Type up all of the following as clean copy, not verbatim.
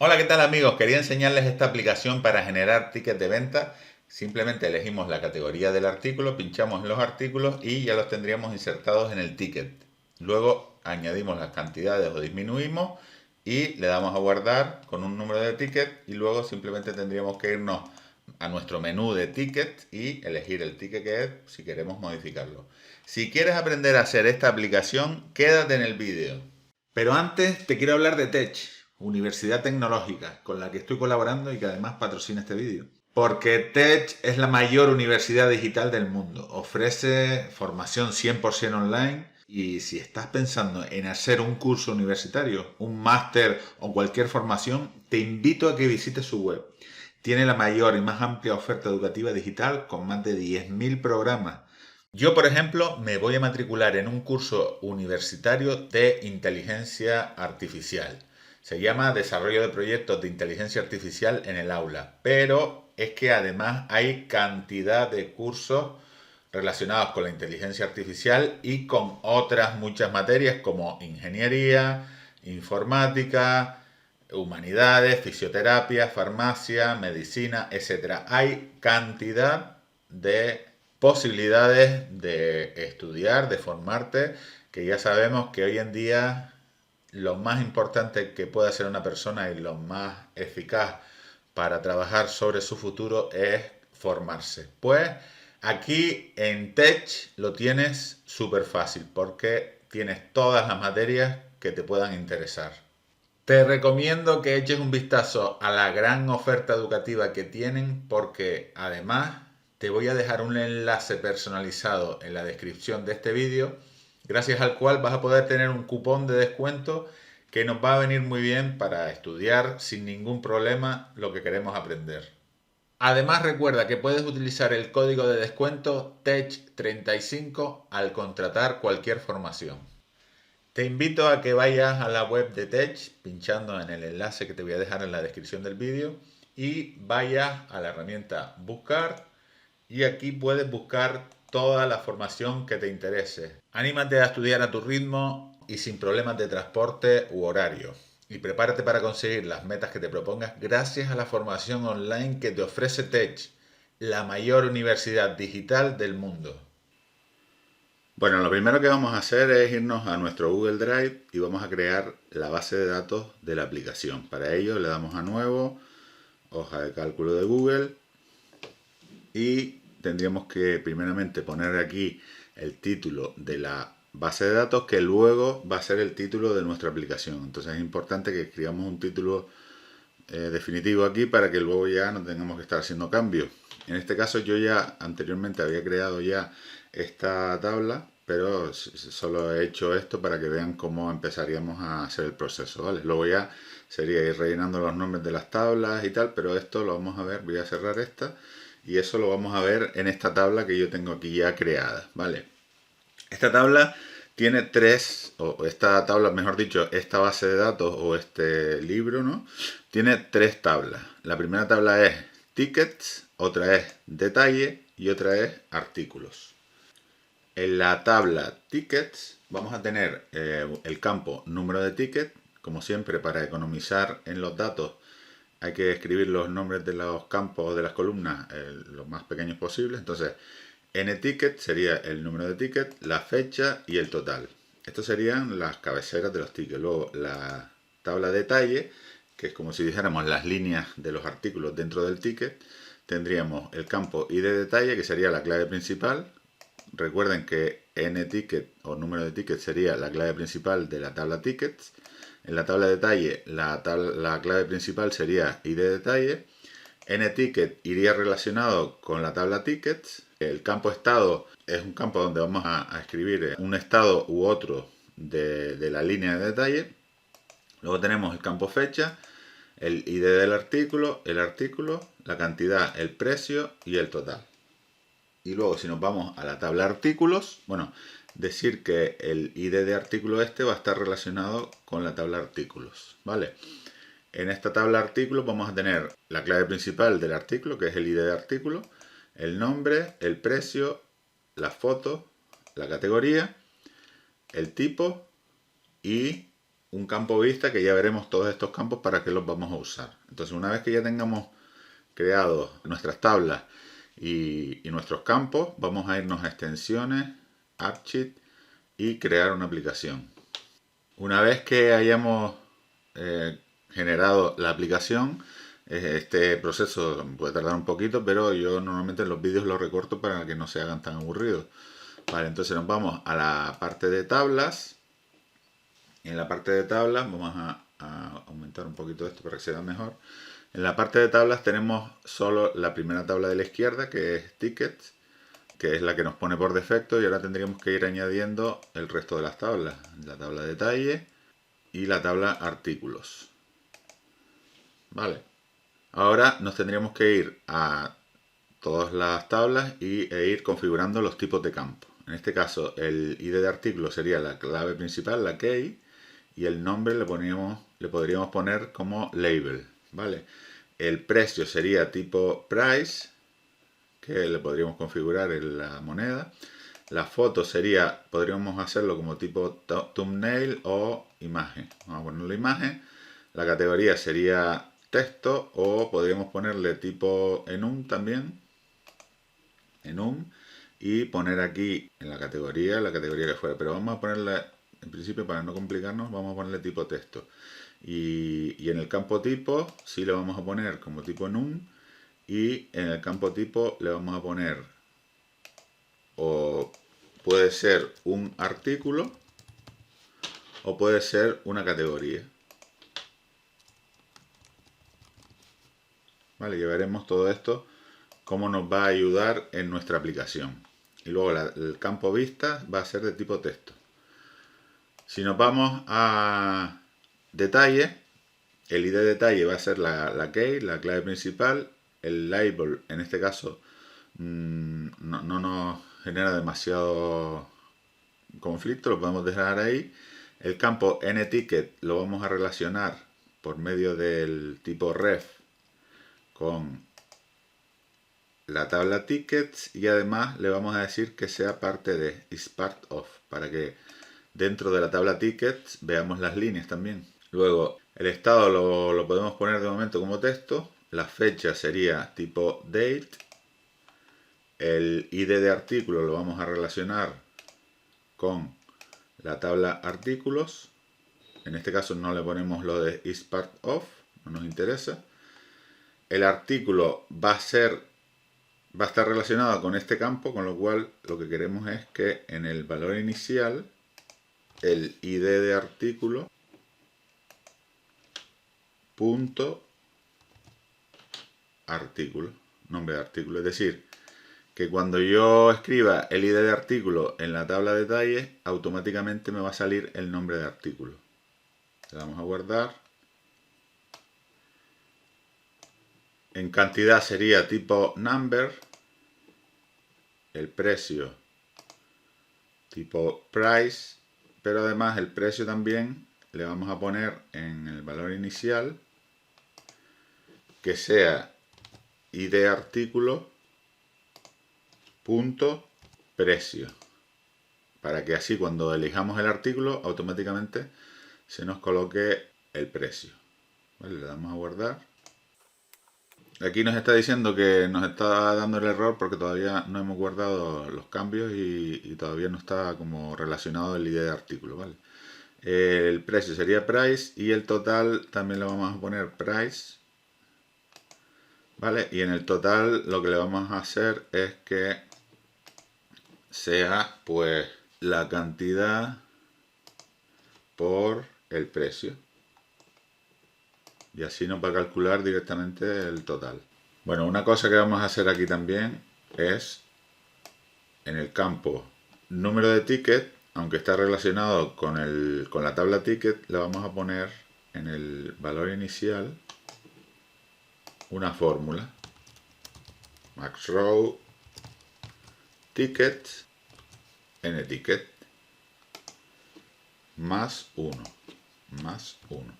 Hola, ¿qué tal amigos? Quería enseñarles esta aplicación para generar tickets de venta. Simplemente elegimos la categoría del artículo, pinchamos los artículos y ya los tendríamos insertados en el ticket. Luego añadimos las cantidades o disminuimos y le damos a guardar con un número de ticket y luego simplemente tendríamos que irnos a nuestro menú de ticket y elegir el ticket que es si queremos modificarlo. Si quieres aprender a hacer esta aplicación, quédate en el vídeo. Pero antes te quiero hablar de Tech, Universidad Tecnológica, con la que estoy colaborando y que además patrocina este vídeo. Porque Tech es la mayor universidad digital del mundo. Ofrece formación 100% online y si estás pensando en hacer un curso universitario, un máster o cualquier formación, te invito a que visites su web. Tiene la mayor y más amplia oferta educativa digital con más de 10.000 programas. Yo, por ejemplo, me voy a matricular en un curso universitario de inteligencia artificial. Se llama Desarrollo de proyectos de inteligencia artificial en el aula, pero es que además hay cantidad de cursos relacionados con la inteligencia artificial y con otras muchas materias como ingeniería, informática, humanidades, fisioterapia, farmacia, medicina, etcétera. Hay cantidad de posibilidades de estudiar, de formarte, que ya sabemos que hoy en día lo más importante que puede hacer una persona y lo más eficaz para trabajar sobre su futuro es formarse. Pues aquí en Tech lo tienes súper fácil porque tienes todas las materias que te puedan interesar. Te recomiendo que eches un vistazo a la gran oferta educativa que tienen porque además te voy a dejar un enlace personalizado en la descripción de este vídeo, gracias al cual vas a poder tener un cupón de descuento que nos va a venir muy bien para estudiar sin ningún problema lo que queremos aprender. Además recuerda que puedes utilizar el código de descuento TECH35 al contratar cualquier formación. Te invito a que vayas a la web de Tech, pinchando en el enlace que te voy a dejar en la descripción del vídeo, y vayas a la herramienta Buscar, y aquí puedes buscar toda la formación que te interese. Anímate a estudiar a tu ritmo y sin problemas de transporte u horario. Y prepárate para conseguir las metas que te propongas gracias a la formación online que te ofrece Tech, la mayor universidad digital del mundo. Bueno, lo primero que vamos a hacer es irnos a nuestro Google Drive y vamos a crear la base de datos de la aplicación. Para ello le damos a nuevo, hoja de cálculo de Google y tendríamos que primeramente poner aquí el título de la base de datos que luego va a ser el título de nuestra aplicación. Entonces es importante que escribamos un título definitivo aquí para que luego ya no tengamos que estar haciendo cambios. En este caso yo ya anteriormente había creado ya esta tabla, pero solo he hecho esto para que vean cómo empezaríamos a hacer el proceso, ¿vale? Luego ya sería ir rellenando los nombres de las tablas y tal, pero esto lo vamos a ver, voy a cerrar esta y eso lo vamos a ver en esta tabla que yo tengo aquí ya creada, ¿vale? Esta tabla tiene tres, o esta tabla, mejor dicho, esta base de datos o este libro, ¿no? Tiene tres tablas. La primera tabla es tickets, otra es detalle y otra es artículos. En la tabla tickets vamos a tener el campo número de ticket, como siempre para economizar en los datos hay que escribir los nombres de los campos de las columnas lo más pequeños posible. Entonces, n-ticket sería el número de ticket, la fecha y el total. Estas serían las cabeceras de los tickets. Luego, la tabla detalle, que es como si dijéramos las líneas de los artículos dentro del ticket. Tendríamos el campo id detalle, que sería la clave principal. Recuerden que n-ticket o número de ticket sería la clave principal de la tabla tickets. En la tabla de detalle, la clave principal sería id detalle. N-ticket iría relacionado con la tabla tickets. El campo estado es un campo donde vamos a escribir un estado u otro de la línea de detalle. Luego tenemos el campo fecha, el id del artículo, la cantidad, el precio y el total. Y luego si nos vamos a la tabla artículos, bueno, decir que el id de artículo este va a estar relacionado con la tabla artículos, ¿vale? En esta tabla artículos vamos a tener la clave principal del artículo, que es el id de artículo, el nombre, el precio, la foto, la categoría, el tipo y un campo vista que ya veremos todos estos campos para qué los vamos a usar. Entonces, una vez que ya tengamos creados nuestras tablas y nuestros campos, vamos a irnos a extensiones, AppSheet y crear una aplicación. Una vez que hayamos generado la aplicación, este proceso puede tardar un poquito, pero yo normalmente los vídeos los recorto para que no se hagan tan aburridos. Vale, entonces nos vamos a la parte de tablas. En la parte de tablas vamos a aumentar un poquito esto para que se vea mejor. En la parte de tablas tenemos solo la primera tabla de la izquierda, que es Tickets, que es la que nos pone por defecto, y ahora tendríamos que ir añadiendo el resto de las tablas. La tabla detalle y la tabla artículos. Vale. Ahora nos tendríamos que ir a todas las tablas e ir configurando los tipos de campo. En este caso, el ID de artículo sería la clave principal, la key, y el nombre le podríamos poner como label, ¿vale? El precio sería tipo price, que le podríamos configurar en la moneda. La foto sería, podríamos hacerlo como tipo thumbnail o imagen. Vamos a ponerle imagen. La categoría sería texto o podríamos ponerle tipo enum también. Enum. Y poner aquí en la categoría que fuera. Pero vamos a ponerle, en principio para no complicarnos, vamos a ponerle tipo texto. Y en el campo tipo sí le vamos a poner como tipo enum. Y en el campo tipo le vamos a poner, o puede ser un artículo o puede ser una categoría. Vale, ya veremos todo esto, cómo nos va a ayudar en nuestra aplicación. Y luego el campo vista va a ser de tipo texto. Si nos vamos a detalle, el ID de detalle va a ser la key, la clave principal. El label, en este caso, no nos genera demasiado conflicto, lo podemos dejar ahí. El campo nTicket lo vamos a relacionar por medio del tipo ref con la tabla tickets y además le vamos a decir que sea parte de is part of, para que dentro de la tabla tickets veamos las líneas también. Luego el estado lo podemos poner de momento como texto. La fecha sería tipo date. El ID de artículo lo vamos a relacionar con la tabla artículos. En este caso no le ponemos lo de is part of, no nos interesa. El artículo va a estar relacionado con este campo, con lo cual lo que queremos es que en el valor inicial el ID de artículo punto artículo, nombre de artículo. Es decir, que cuando yo escriba el ID de artículo en la tabla de detalles, automáticamente me va a salir el nombre de artículo. Le damos a guardar. En cantidad sería tipo number. El precio tipo price. Pero además el precio también le vamos a poner en el valor inicial que sea ID artículo punto precio, para que así cuando elijamos el artículo automáticamente se nos coloque el precio. Vale, le damos a guardar. Aquí nos está diciendo que nos está dando el error porque todavía no hemos guardado los cambios y todavía no está como relacionado el ID de artículo, ¿vale? El precio sería price y el total también le vamos a poner price, ¿vale? Y en el total lo que le vamos a hacer es que sea pues la cantidad por el precio. Y así nos va a calcular directamente el total. Bueno, una cosa que vamos a hacer aquí también es en el campo número de ticket, aunque está relacionado con la tabla ticket, le vamos a poner en el valor inicial una fórmula. Maxrow ticket nTicket más 1 más 1.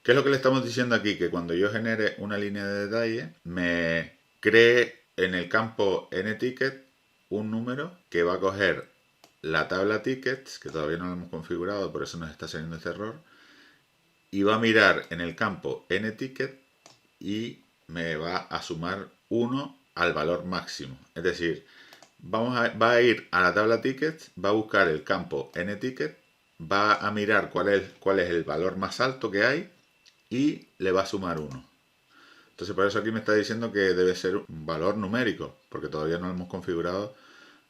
¿Qué es lo que le estamos diciendo aquí? Que cuando yo genere una línea de detalle, me cree en el campo nTicket un número que va a coger la tabla tickets, que todavía no lo hemos configurado, por eso nos está saliendo este error, y va a mirar en el campo nTicket y me va a sumar 1 al valor máximo. Es decir, va a ir a la tabla tickets, va a buscar el campo nTicket, va a mirar cuál es el valor más alto que hay y le va a sumar 1. Entonces por eso aquí me está diciendo que debe ser un valor numérico, porque todavía no lo hemos configurado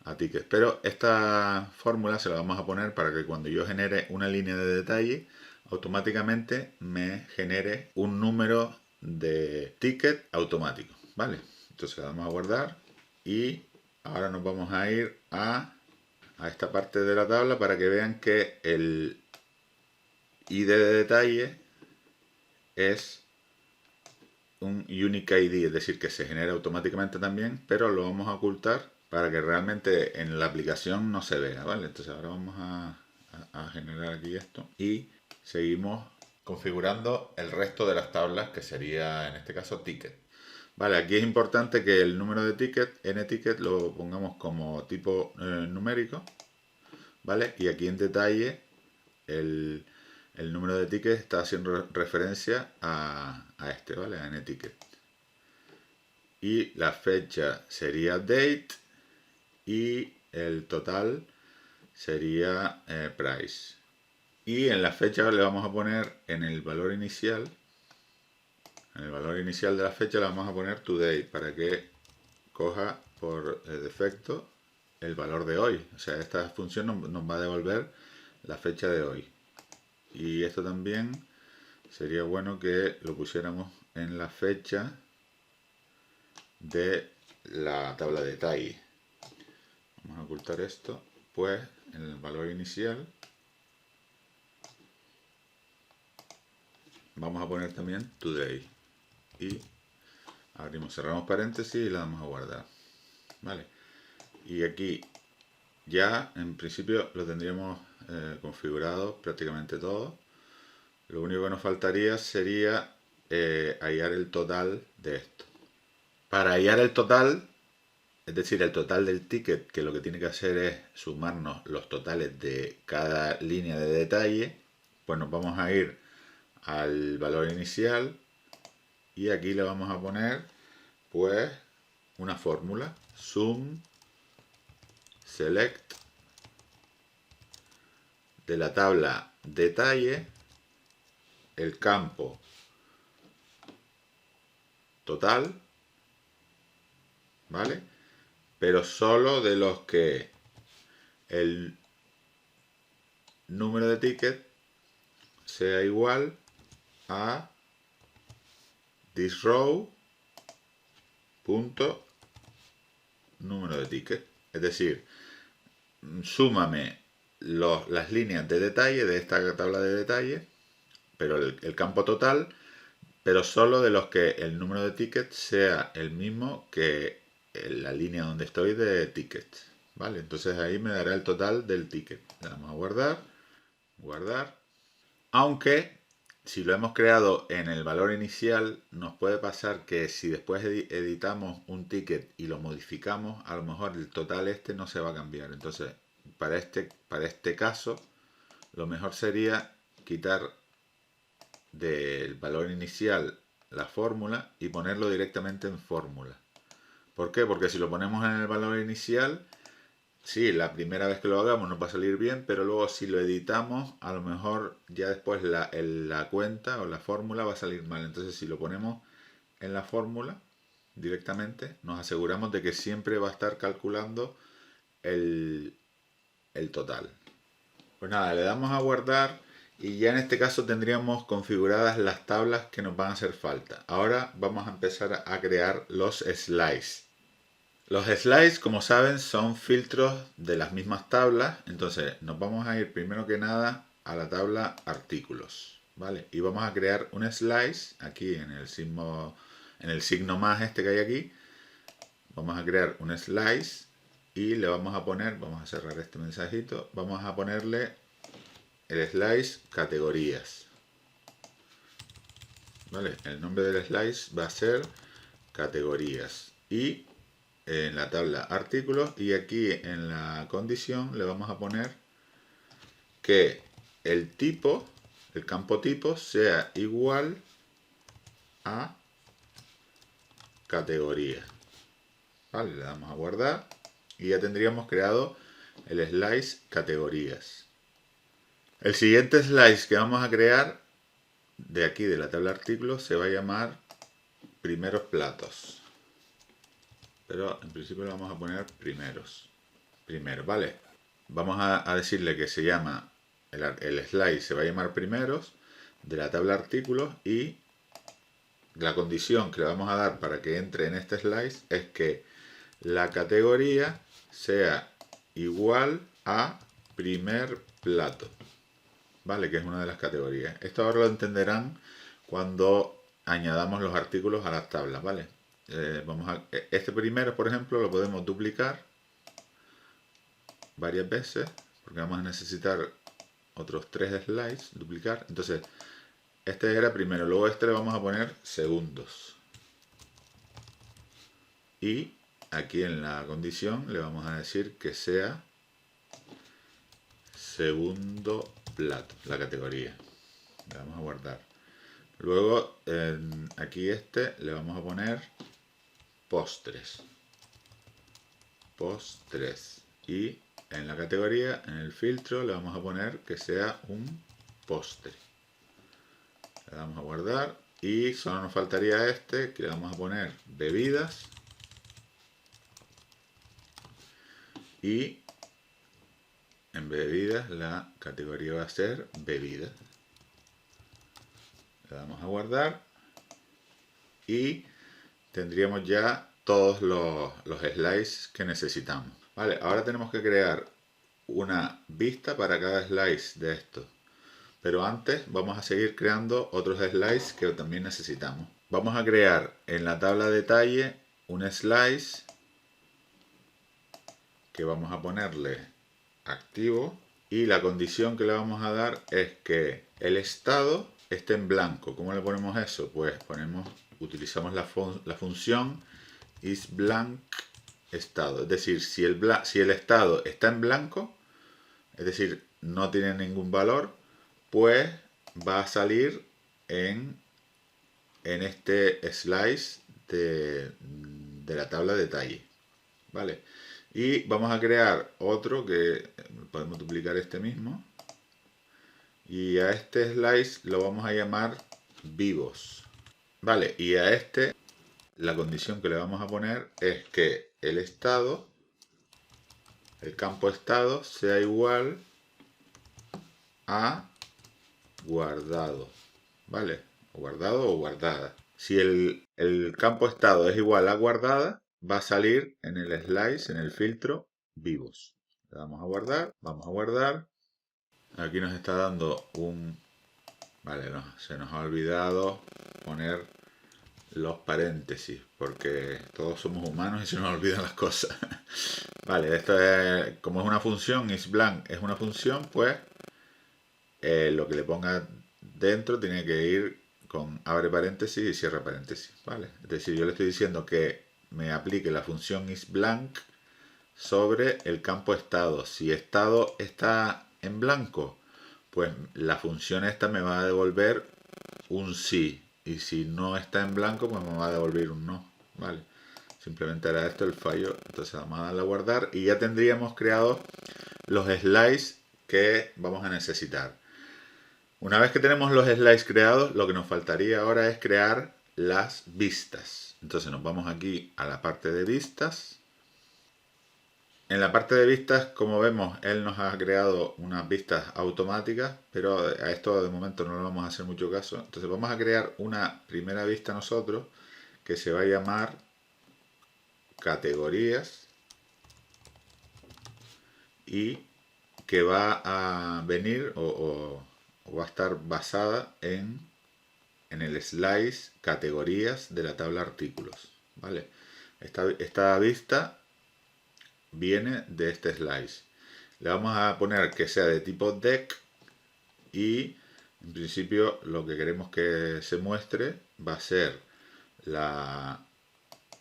a tickets. Pero esta fórmula se la vamos a poner para que cuando yo genere una línea de detalle, automáticamente me genere un número de ticket automático, ¿vale? Entonces la vamos a guardar y ahora nos vamos a ir a esta parte de la tabla para que vean que el ID de detalle es un Unique ID, es decir, que se genera automáticamente también, pero lo vamos a ocultar para que realmente en la aplicación no se vea, ¿vale? Entonces ahora vamos a generar aquí esto y seguimos configurando el resto de las tablas, que sería en este caso ticket. Vale, aquí es importante que el número de ticket, nTicket, lo pongamos como tipo numérico, ¿vale? Y aquí en detalle el número de tickets está haciendo referencia a este, ¿vale? A nTicket. Y la fecha sería date y el total sería price. Y en la fecha le vamos a poner en el valor inicial, de la fecha le vamos a poner today para que coja por defecto el valor de hoy. O sea, esta función nos va a devolver la fecha de hoy. Y esto también sería bueno que lo pusiéramos en la fecha de la tabla de detalle. Vamos a ocultar esto, pues en el valor inicial vamos a poner también today y abrimos, cerramos paréntesis y la vamos a guardar, vale. Y aquí ya en principio lo tendríamos configurado prácticamente todo. Lo único que nos faltaría sería hallar el total de esto. Para hallar el total, es decir, el total del ticket, que lo que tiene que hacer es sumarnos los totales de cada línea de detalle, pues nos vamos a ir al valor inicial y aquí le vamos a poner pues una fórmula, sum select de la tabla detalle el campo total, ¿vale? Pero solo de los que el número de ticket sea igual a this row punto número de ticket. Es decir, súmame las líneas de detalle de esta tabla de detalle, pero el campo total, pero solo de los que el número de tickets sea el mismo que la línea donde estoy de tickets, ¿vale? Entonces ahí me dará el total del ticket. Le damos a guardar, guardar. Aunque si lo hemos creado en el valor inicial, nos puede pasar que si después editamos un ticket y lo modificamos, a lo mejor el total este no se va a cambiar. Entonces, para este caso, lo mejor sería quitar del valor inicial la fórmula y ponerlo directamente en fórmula. ¿Por qué? Porque si lo ponemos en el valor inicial, sí, la primera vez que lo hagamos nos va a salir bien, pero luego si lo editamos, a lo mejor ya después la cuenta o la fórmula va a salir mal. Entonces si lo ponemos en la fórmula directamente, nos aseguramos de que siempre va a estar calculando el total. Pues nada, le damos a guardar y ya en este caso tendríamos configuradas las tablas que nos van a hacer falta. Ahora vamos a empezar a crear los slides. Los slides, como saben, son filtros de las mismas tablas. Entonces nos vamos a ir primero que nada a la tabla artículos, ¿vale? Y vamos a crear un slice aquí en el signo más este que hay aquí. Vamos a crear un slice y le vamos a poner, vamos a cerrar este mensajito, vamos a ponerle el slice categorías, ¿vale? El nombre del slice va a ser categorías y en la tabla artículos y aquí en la condición le vamos a poner que el tipo el campo tipo sea igual a categoría. Vale, le damos a guardar y ya tendríamos creado el slice categorías. El siguiente slice que vamos a crear de aquí de la tabla artículos se va a llamar primeros platos. Pero en principio le vamos a poner primeros. Primero, ¿vale? Vamos a decirle que se llama, el slice se va a llamar primeros de la tabla artículos y la condición que le vamos a dar para que entre en este slice es que la categoría sea igual a primer plato, ¿vale? Que es una de las categorías. Esto ahora lo entenderán cuando añadamos los artículos a las tablas, ¿vale? Este primero, por ejemplo, lo podemos duplicar varias veces porque vamos a necesitar otros 3 slides, duplicar. Entonces, este era primero, luego este le vamos a poner segundos. Y aquí en la condición le vamos a decir que sea segundo plato, la categoría. Le vamos a guardar. Luego aquí le vamos a poner postres. Postres. Y en la categoría, en el filtro, le vamos a poner que sea un postre. Le damos a guardar. Y solo nos faltaría que le vamos a poner bebidas. Y en bebidas la categoría va a ser bebidas. Le damos a guardar. Y tendríamos ya todos los slices que necesitamos. Vale, ahora tenemos que crear una vista para cada slice de esto. Pero antes vamos a seguir creando otros slices que también necesitamos. Vamos a crear en la tabla de detalle un slice que vamos a ponerle activo y la condición que le vamos a dar es que el estado esté en blanco. ¿Cómo le ponemos eso? Pues utilizamos la función isBlank estado. Es decir, si el estado está en blanco, es decir, no tiene ningún valor, pues va a salir en este slice de la tabla de detalle. ¿Vale? Y vamos a crear otro que podemos duplicar este mismo. Y a este slice lo vamos a llamar vivos. Vale, y a la condición que le vamos a poner es que el estado, el campo estado, sea igual a guardado. ¿Vale? Guardado o guardada. Si el campo estado es igual a guardada, va a salir en el slice, en el filtro, vivos. Le damos a guardar, vamos a guardar. Aquí nos está dando Vale, no, se nos ha olvidado poner los paréntesis, porque todos somos humanos y se nos olvidan las cosas. Vale, esto es, como es una función, isBlank es una función, pues lo que le ponga dentro tiene que ir con abre paréntesis y cierra paréntesis, ¿vale? Es decir, yo le estoy diciendo que me aplique la función isBlank sobre el campo estado. Si estado está en blanco, pues la función esta me va a devolver un sí. Y si no está en blanco, pues me va a devolver un no, ¿vale? Simplemente era esto el fallo. Entonces vamos a darle a guardar y ya tendríamos creado los slices que vamos a necesitar. Una vez que tenemos los slides creados, lo que nos faltaría ahora es crear las vistas. Entonces nos vamos aquí a la parte de vistas. En la parte de vistas, como vemos, él nos ha creado unas vistas automáticas, pero a esto de momento no le vamos a hacer mucho caso. Entonces vamos a crear una primera vista nosotros que se va a llamar categorías y que va a venir o va a estar basada en el slice categorías de la tabla artículos, ¿vale? Esta vista viene de este slice. Le vamos a poner que sea de tipo deck y en principio lo que queremos que se muestre va a ser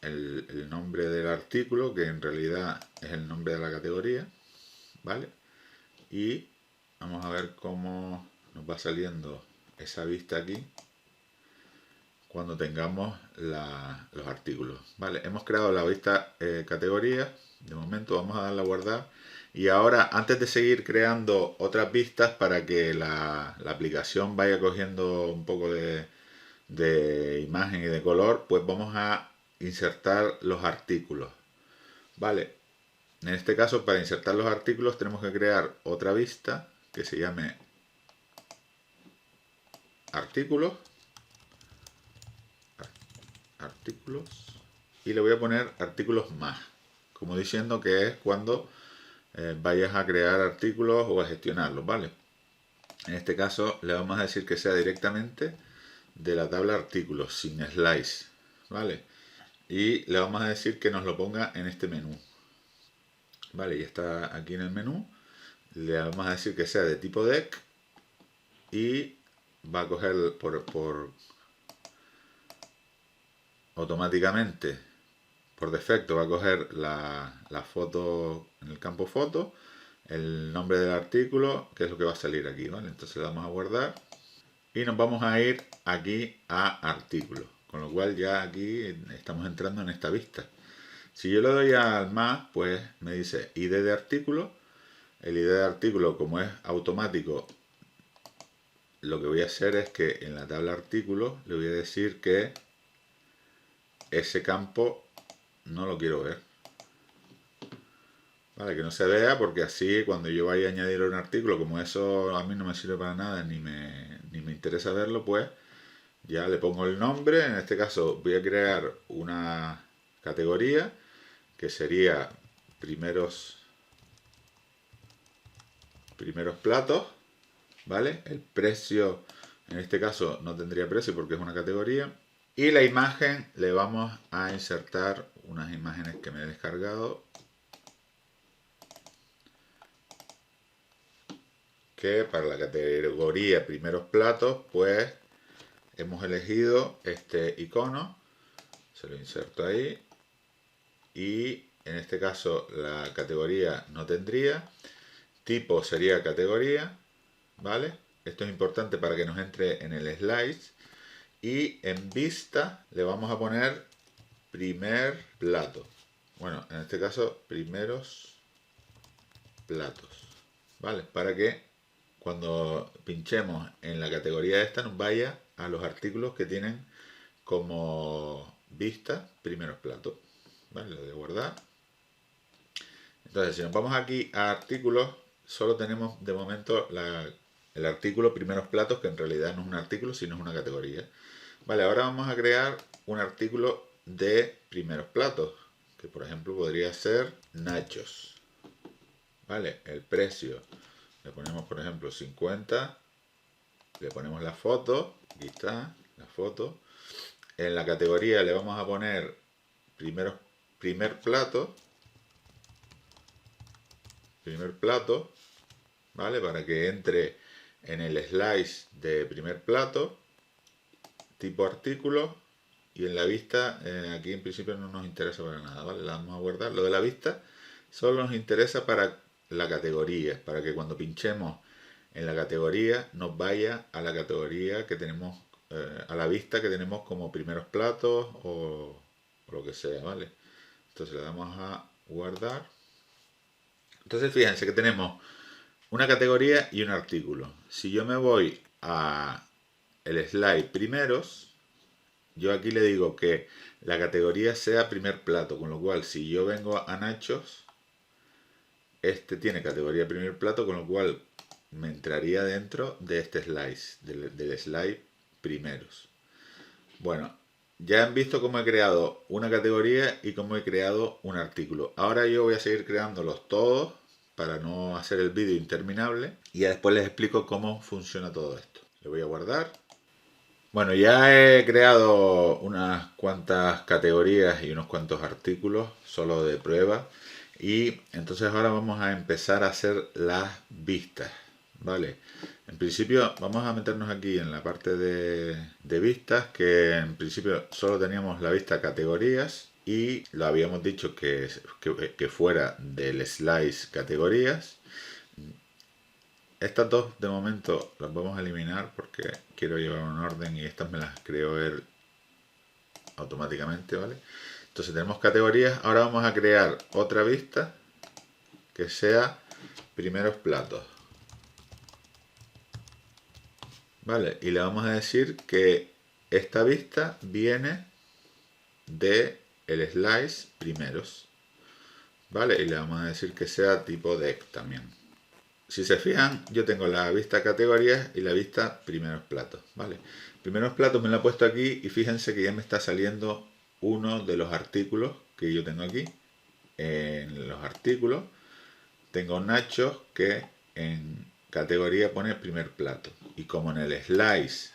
el nombre del artículo, que en realidad es el nombre de la categoría, ¿vale? Y vamos a ver cómo nos va saliendo esa vista aquí cuando tengamos los artículos. Vale, hemos creado la vista categoría. De momento vamos a darle a guardar. Y ahora, antes de seguir creando otras vistas para que la aplicación vaya cogiendo un poco de imagen y de color, pues vamos a insertar los artículos. Vale, en este caso, para insertar los artículos tenemos que crear otra vista que se llame artículos. Artículos. Y le voy a poner artículos más. Como diciendo que es cuando vayas a crear artículos o a gestionarlos, ¿vale? En este caso le vamos a decir que sea directamente de la tabla artículos, sin slice, ¿vale? Y le vamos a decir que nos lo ponga en este menú. Vale, ya está aquí en el menú. Le vamos a decir que sea de tipo deck y va a coger por automáticamente, por defecto, va a coger la foto en el campo foto, el nombre del artículo, que es lo que va a salir aquí, ¿vale? Entonces le damos a guardar y nos vamos a ir aquí a artículos, con lo cual ya aquí estamos entrando en esta vista. Si yo le doy al más, pues me dice ID de artículo. El ID de artículo, como es automático, lo que voy a hacer es que en la tabla artículos le voy a decir que ese campo no lo quiero ver. Vale, que no se vea, porque así cuando yo vaya a añadir un artículo, como eso a mí no me sirve para nada ni me interesa verlo, pues ya le pongo el nombre. En este caso voy a crear una categoría que sería primeros platos, ¿vale? El precio, en este caso no tendría precio porque es una categoría. Y la imagen le vamos a insertar unas imágenes que me he descargado, que para la categoría primeros platos, pues hemos elegido este icono. Se lo inserto ahí. Y en este caso la categoría no tendría. Tipo sería categoría, ¿vale? Esto es importante para que nos entre en el slice. Y en vista le vamos a poner primer plato. Bueno, en este caso primeros platos, ¿vale? Para que cuando pinchemos en la categoría esta nos vaya a los artículos que tienen como vista primeros platos. ¿Vale? Lo voy a guardar. Entonces, si nos vamos aquí a artículos, solo tenemos de momento el artículo primeros platos, que en realidad no es un artículo, sino es una categoría. Vale, ahora vamos a crear un artículo de primeros platos, que por ejemplo podría ser nachos. Vale, el precio le ponemos por ejemplo 50, le ponemos la foto, aquí está la foto. En la categoría le vamos a poner primer plato, ¿vale? Para que entre en el slice de primer plato, tipo artículo, y en la vista, aquí en principio no nos interesa para nada, ¿vale? La vamos a guardar. Lo de la vista solo nos interesa para la categoría, para que cuando pinchemos en la categoría nos vaya a la categoría que tenemos, a la vista que tenemos como primeros platos o lo que sea, ¿vale? Entonces le damos a guardar. Entonces fíjense que tenemos una categoría y un artículo. Si yo me voy a el slide primeros, yo aquí le digo que la categoría sea primer plato, con lo cual si yo vengo a nachos, este tiene categoría primer plato, con lo cual me entraría dentro de este slice, del slide primeros. Bueno, ya han visto cómo he creado una categoría y cómo he creado un artículo. Ahora yo voy a seguir creándolos todos para no hacer el vídeo interminable y ya después les explico cómo funciona todo esto. Le voy a guardar. Bueno, ya he creado unas cuantas categorías y unos cuantos artículos solo de prueba, y entonces ahora vamos a empezar a hacer las vistas, ¿vale? En principio vamos a meternos aquí en la parte de vistas, que en principio solo teníamos la vista categorías y lo habíamos dicho que fuera del slice categorías. estas dos de momento las vamos a eliminar porque quiero llevar un orden y estas me las creo él automáticamente, ¿vale? Entonces tenemos categorías. Ahora vamos a crear otra vista que sea primeros platos, ¿vale? Y le vamos a decir que esta vista viene de el slice primeros, ¿vale? Y le vamos a decir que sea tipo deck también. Si se fijan, yo tengo la vista categorías y la vista primeros platos, ¿vale? Primeros platos me lo he puesto aquí y fíjense que ya me está saliendo uno de los artículos que yo tengo aquí. En los artículos tengo nachos que en categoría pone primer plato. Y como en el slice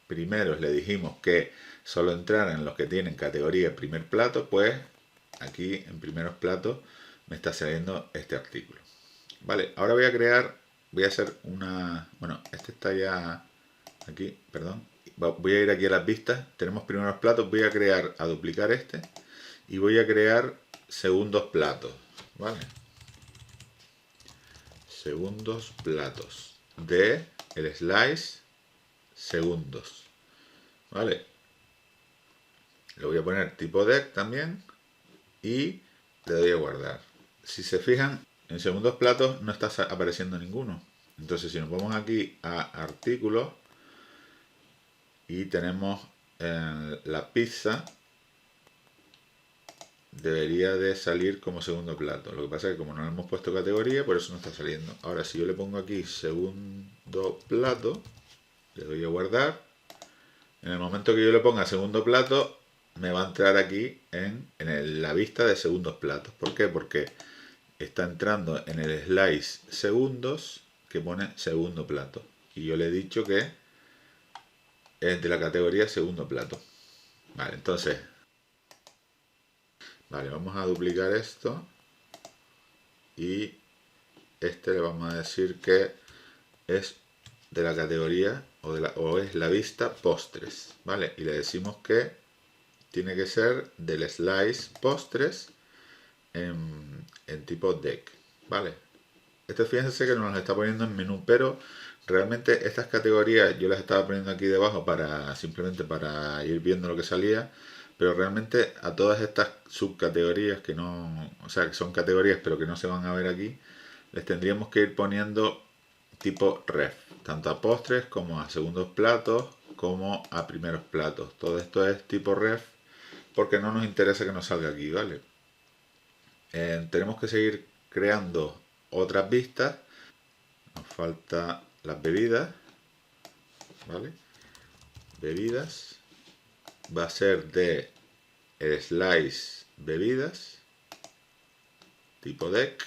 primeros le dijimos que solo entraran los que tienen categoría primer plato, pues aquí en primeros platos me está saliendo este artículo. Vale, ahora voy a hacer una, bueno, este está ya aquí, perdón. Voy a ir aquí a las vistas, tenemos primeros platos, voy a duplicar este y voy a crear segundos platos, ¿vale? Segundos platos de el slice segundos, ¿vale? Le voy a poner tipo deck también y le doy a guardar. Si se fijan, en segundos platos no está apareciendo ninguno. Entonces si nos vamos aquí a artículos y tenemos la pizza, debería de salir como segundo plato. Lo que pasa es que como no le hemos puesto categoría, por eso no está saliendo. Ahora si yo le pongo aquí segundo plato, le doy a guardar. En el momento que yo le ponga segundo plato, me va a entrar aquí en la vista de segundos platos. ¿Por qué? Porque está entrando en el slice segundos que pone segundo plato. Y yo le he dicho que es de la categoría segundo plato. Vale, entonces, vale, vamos a duplicar esto. Y este le vamos a decir que es de la categoría o es la vista postres. Vale, y le decimos que tiene que ser del slice postres en tipo deck, ¿vale? Esto fíjense que nos está poniendo en menú, pero realmente estas categorías yo las estaba poniendo aquí debajo simplemente para ir viendo lo que salía, pero realmente a todas estas subcategorías que no, o sea, que son categorías pero que no se van a ver aquí, les tendríamos que ir poniendo tipo ref, tanto a postres como a segundos platos, como a primeros platos. Todo esto es tipo ref porque no nos interesa que nos salga aquí, ¿vale? Tenemos que seguir creando otras vistas. Nos falta las bebidas, ¿vale? Bebidas. Va a ser de el slice bebidas, tipo deck.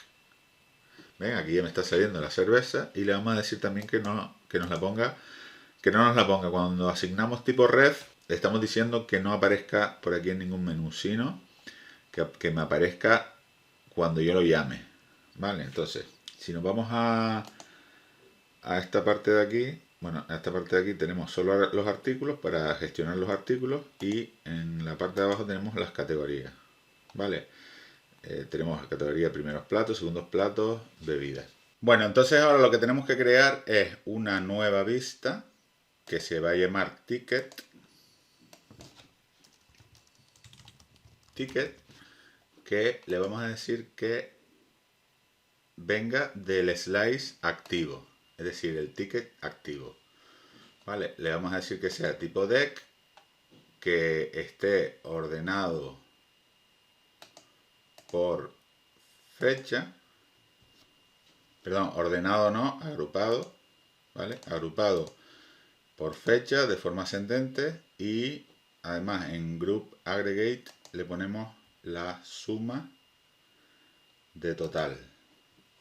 Ven, aquí ya me está saliendo la cerveza y le vamos a decir también que no nos la ponga. Cuando asignamos tipo ref, le estamos diciendo que no aparezca por aquí en ningún menú, sino que me aparezca cuando yo lo llame. Vale, entonces, si nos vamos a esta parte de aquí, bueno, a esta parte de aquí tenemos solo los artículos para gestionar los artículos y en la parte de abajo tenemos las categorías. Vale, tenemos la categoría primeros platos, segundos platos, bebidas. Bueno, entonces ahora lo que tenemos que crear es una nueva vista que se va a llamar ticket. Que le vamos a decir que venga del slice activo, es decir, el ticket activo. Vale, le vamos a decir que sea tipo deck, que esté ordenado por fecha, perdón, ordenado no, agrupado, ¿vale? Agrupado por fecha de forma ascendente y además en group aggregate le ponemos la suma de total.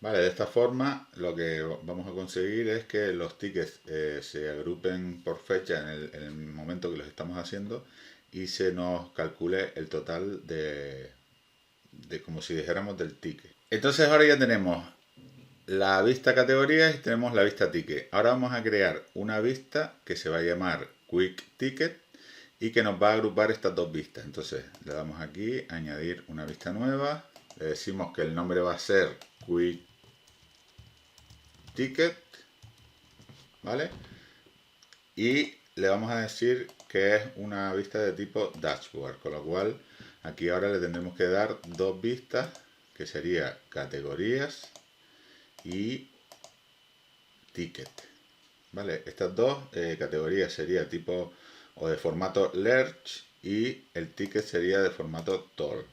Vale, de esta forma lo que vamos a conseguir es que los tickets se agrupen por fecha en el momento que los estamos haciendo y se nos calcule el total de como si dijéramos del ticket. Entonces ahora ya tenemos la vista categorías y tenemos la vista ticket. Ahora vamos a crear una vista que se va a llamar Quick Ticket y que nos va a agrupar estas dos vistas. Entonces le damos aquí, añadir una vista nueva. Le decimos que el nombre va a ser Quick ticket, ¿vale? Y le vamos a decir que es una vista de tipo dashboard, con lo cual aquí ahora le tendremos que dar dos vistas, que sería categorías y ticket, ¿vale? Estas dos categorías sería tipo o de formato large y el ticket sería de formato tall.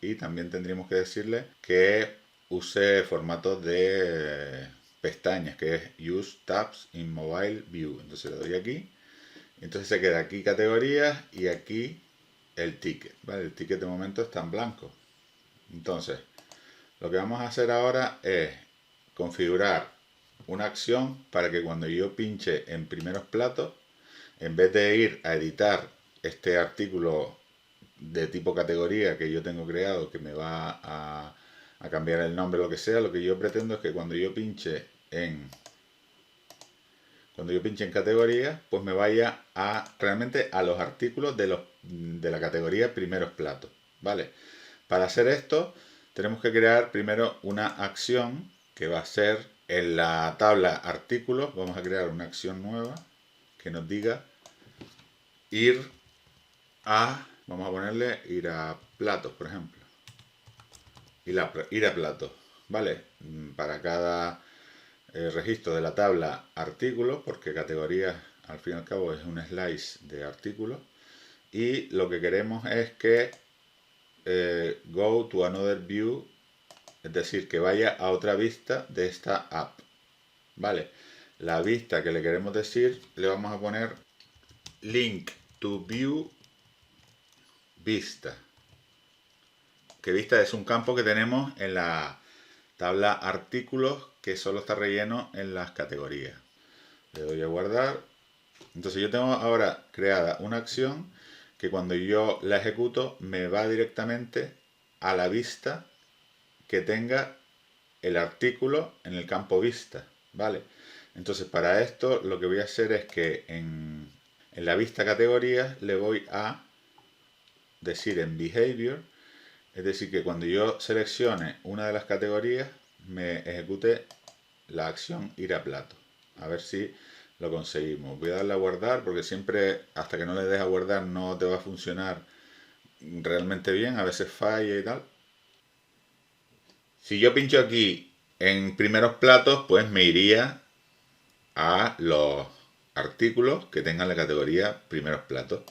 Y también tendríamos que decirle que use formato de pestañas, que es Use Tabs in Mobile View. Entonces le doy aquí. Entonces se queda aquí categorías y aquí el ticket, ¿vale? El ticket de momento está en blanco. Entonces, lo que vamos a hacer ahora es configurar una acción para que cuando yo pinche en primeros platos, en vez de ir a editar este artículo de tipo categoría que yo tengo creado, que me va a cambiar el nombre o lo que sea, lo que yo pretendo es que cuando yo pinche en categoría, pues me vaya realmente a los artículos de la categoría primeros platos, ¿vale? Para hacer esto tenemos que crear primero una acción que va a ser en la tabla artículos. Vamos a crear una acción nueva que nos diga ir vamos a ponerle ir a platos, por ejemplo. Ir a platos, ¿vale? Para cada registro de la tabla artículos, porque categoría al fin y al cabo es un slice de artículos, y lo que queremos es que go to another view, es decir, que vaya a otra vista de esta app, ¿vale? La vista que le queremos decir, le vamos a poner link to view vista, que vista es un campo que tenemos en la tabla artículos que solo está relleno en las categorías. Le doy a guardar. Entonces yo tengo ahora creada una acción que cuando yo la ejecuto me va directamente a la vista que tenga el artículo en el campo vista, ¿vale? Entonces para esto lo que voy a hacer es que en la vista categorías le voy a decir en behavior, es decir que cuando yo seleccione una de las categorías me ejecute la acción ir a plato. A ver si lo conseguimos. Voy a darle a guardar porque siempre hasta que no le des a guardar no te va a funcionar realmente bien, a veces falla y tal. Si yo pincho aquí en primeros platos, pues me iría a los artículos que tengan la categoría primeros platos.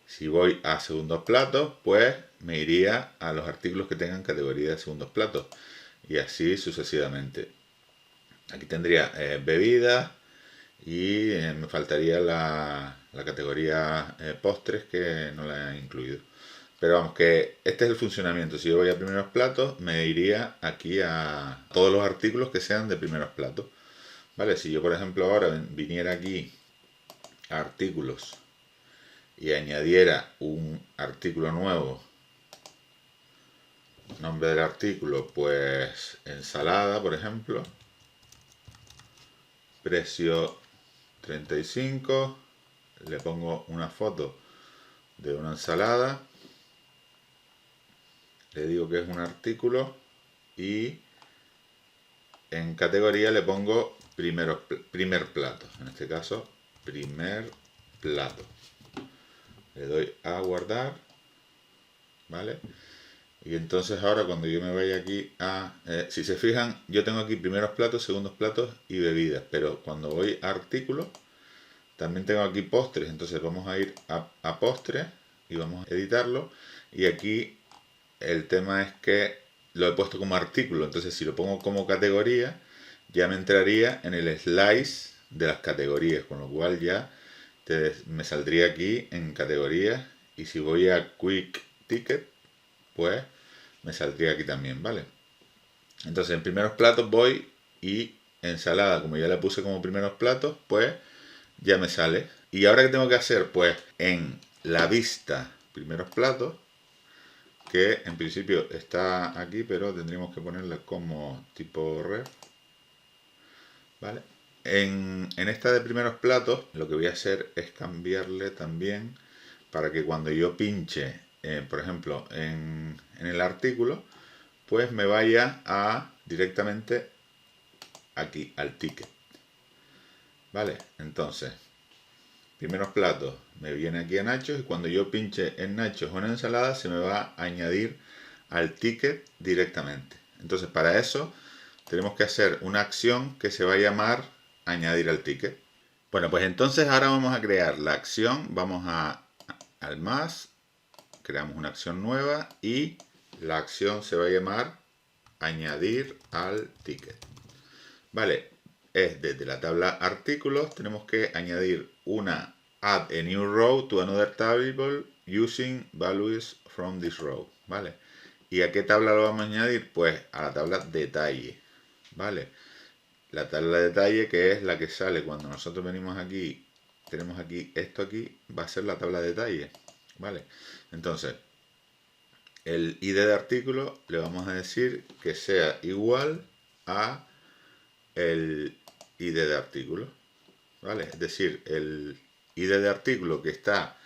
Si voy a segundos platos, pues me iría a los artículos que tengan categoría de segundos platos. Y así sucesivamente. Aquí tendría bebidas y me faltaría la categoría postres que no la he incluido. Pero vamos, que este es el funcionamiento. Si yo voy a primeros platos, me iría aquí a todos los artículos que sean de primeros platos. Vale, si yo por ejemplo ahora viniera aquí a artículos y añadiera un artículo nuevo, nombre del artículo, pues ensalada, por ejemplo, precio 35, le pongo una foto de una ensalada, le digo que es un artículo y en categoría le pongo primer plato, en este caso primer plato. Le doy a guardar, ¿vale? Y entonces ahora cuando yo me vaya aquí si se fijan, yo tengo aquí primeros platos, segundos platos y bebidas, pero cuando voy a artículos, también tengo aquí postres, entonces vamos a ir a postres y vamos a editarlo. Y aquí el tema es que lo he puesto como artículo, entonces si lo pongo como categoría, ya me entraría en el slice de las categorías, con lo cual ya me saldría aquí en categorías. Y si voy a Quick Ticket, pues me saldría aquí también, ¿vale? Entonces en primeros platos voy y ensalada, como ya la puse como primeros platos, pues ya me sale. ¿Y ahora qué tengo que hacer? Pues en la vista primeros platos, que en principio está aquí, pero tendríamos que ponerla como tipo ref, ¿vale? En esta de primeros platos, lo que voy a hacer es cambiarle también para que cuando yo pinche, por ejemplo, en el artículo, pues me vaya directamente aquí al ticket, Vale, entonces, primeros platos, me viene aquí a nachos y cuando yo pinche en nachos o en ensalada se me va a añadir al ticket directamente. Entonces, para eso tenemos que hacer una acción que se va a llamar añadir al ticket. Bueno, pues entonces ahora vamos a crear la acción, vamos al más, creamos una acción nueva y la acción se va a llamar añadir al ticket. Vale, es desde la tabla artículos, tenemos que añadir una add a new row to another table using values from this row. Vale, ¿y a qué tabla lo vamos a añadir? Pues a la tabla detalle. Vale, la tabla de detalle, que es la que sale cuando nosotros venimos aquí, tenemos aquí esto aquí, va a ser la tabla de detalle. Vale, entonces el ID de artículo le vamos a decir que sea igual a el ID de artículo. Vale, es decir, el ID de artículo que está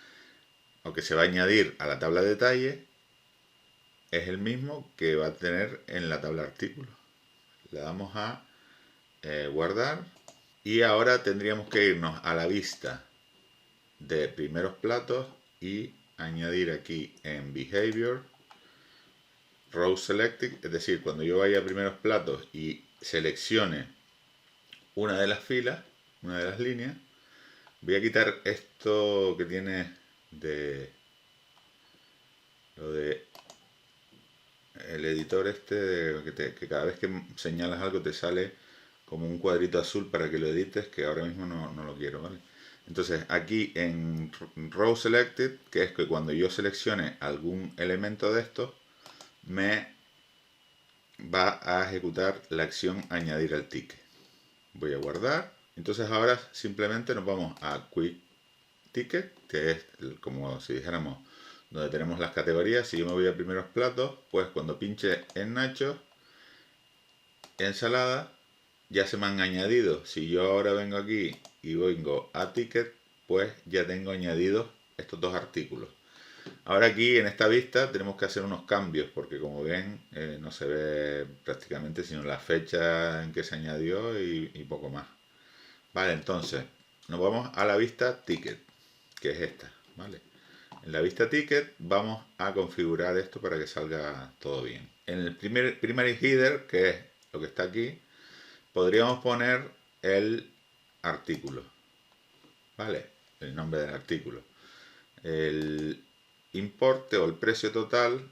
o que se va a añadir a la tabla de detalle es el mismo que va a tener en la tabla artículo. Le damos a guardar y ahora tendríamos que irnos a la vista de primeros platos y añadir aquí en behavior row selected, es decir, cuando yo vaya a primeros platos y seleccione una de las filas, una de las líneas, voy a quitar esto que tiene de lo de el editor este que cada vez que señalas algo te sale como un cuadrito azul para que lo edites, que ahora mismo no lo quiero, ¿vale? Entonces aquí en row selected, que es que cuando yo seleccione algún elemento de estos, me va a ejecutar la acción añadir al ticket. Voy a guardar. Entonces ahora simplemente nos vamos a quick ticket, que es como si dijéramos donde tenemos las categorías. Si yo me voy a primeros platos, pues cuando pinche en nachos, ensalada, ya se me han añadido. Si yo ahora vengo aquí y vengo a ticket, pues ya tengo añadidos estos dos artículos. Ahora aquí en esta vista tenemos que hacer unos cambios porque como ven no se ve prácticamente sino la fecha en que se añadió y poco más. Vale, entonces nos vamos a la vista ticket, que es esta, ¿vale? En la vista ticket vamos a configurar esto para que salga todo bien. En el primary header, que es lo que está aquí, podríamos poner el artículo, ¿vale? El nombre del artículo. El importe o el precio total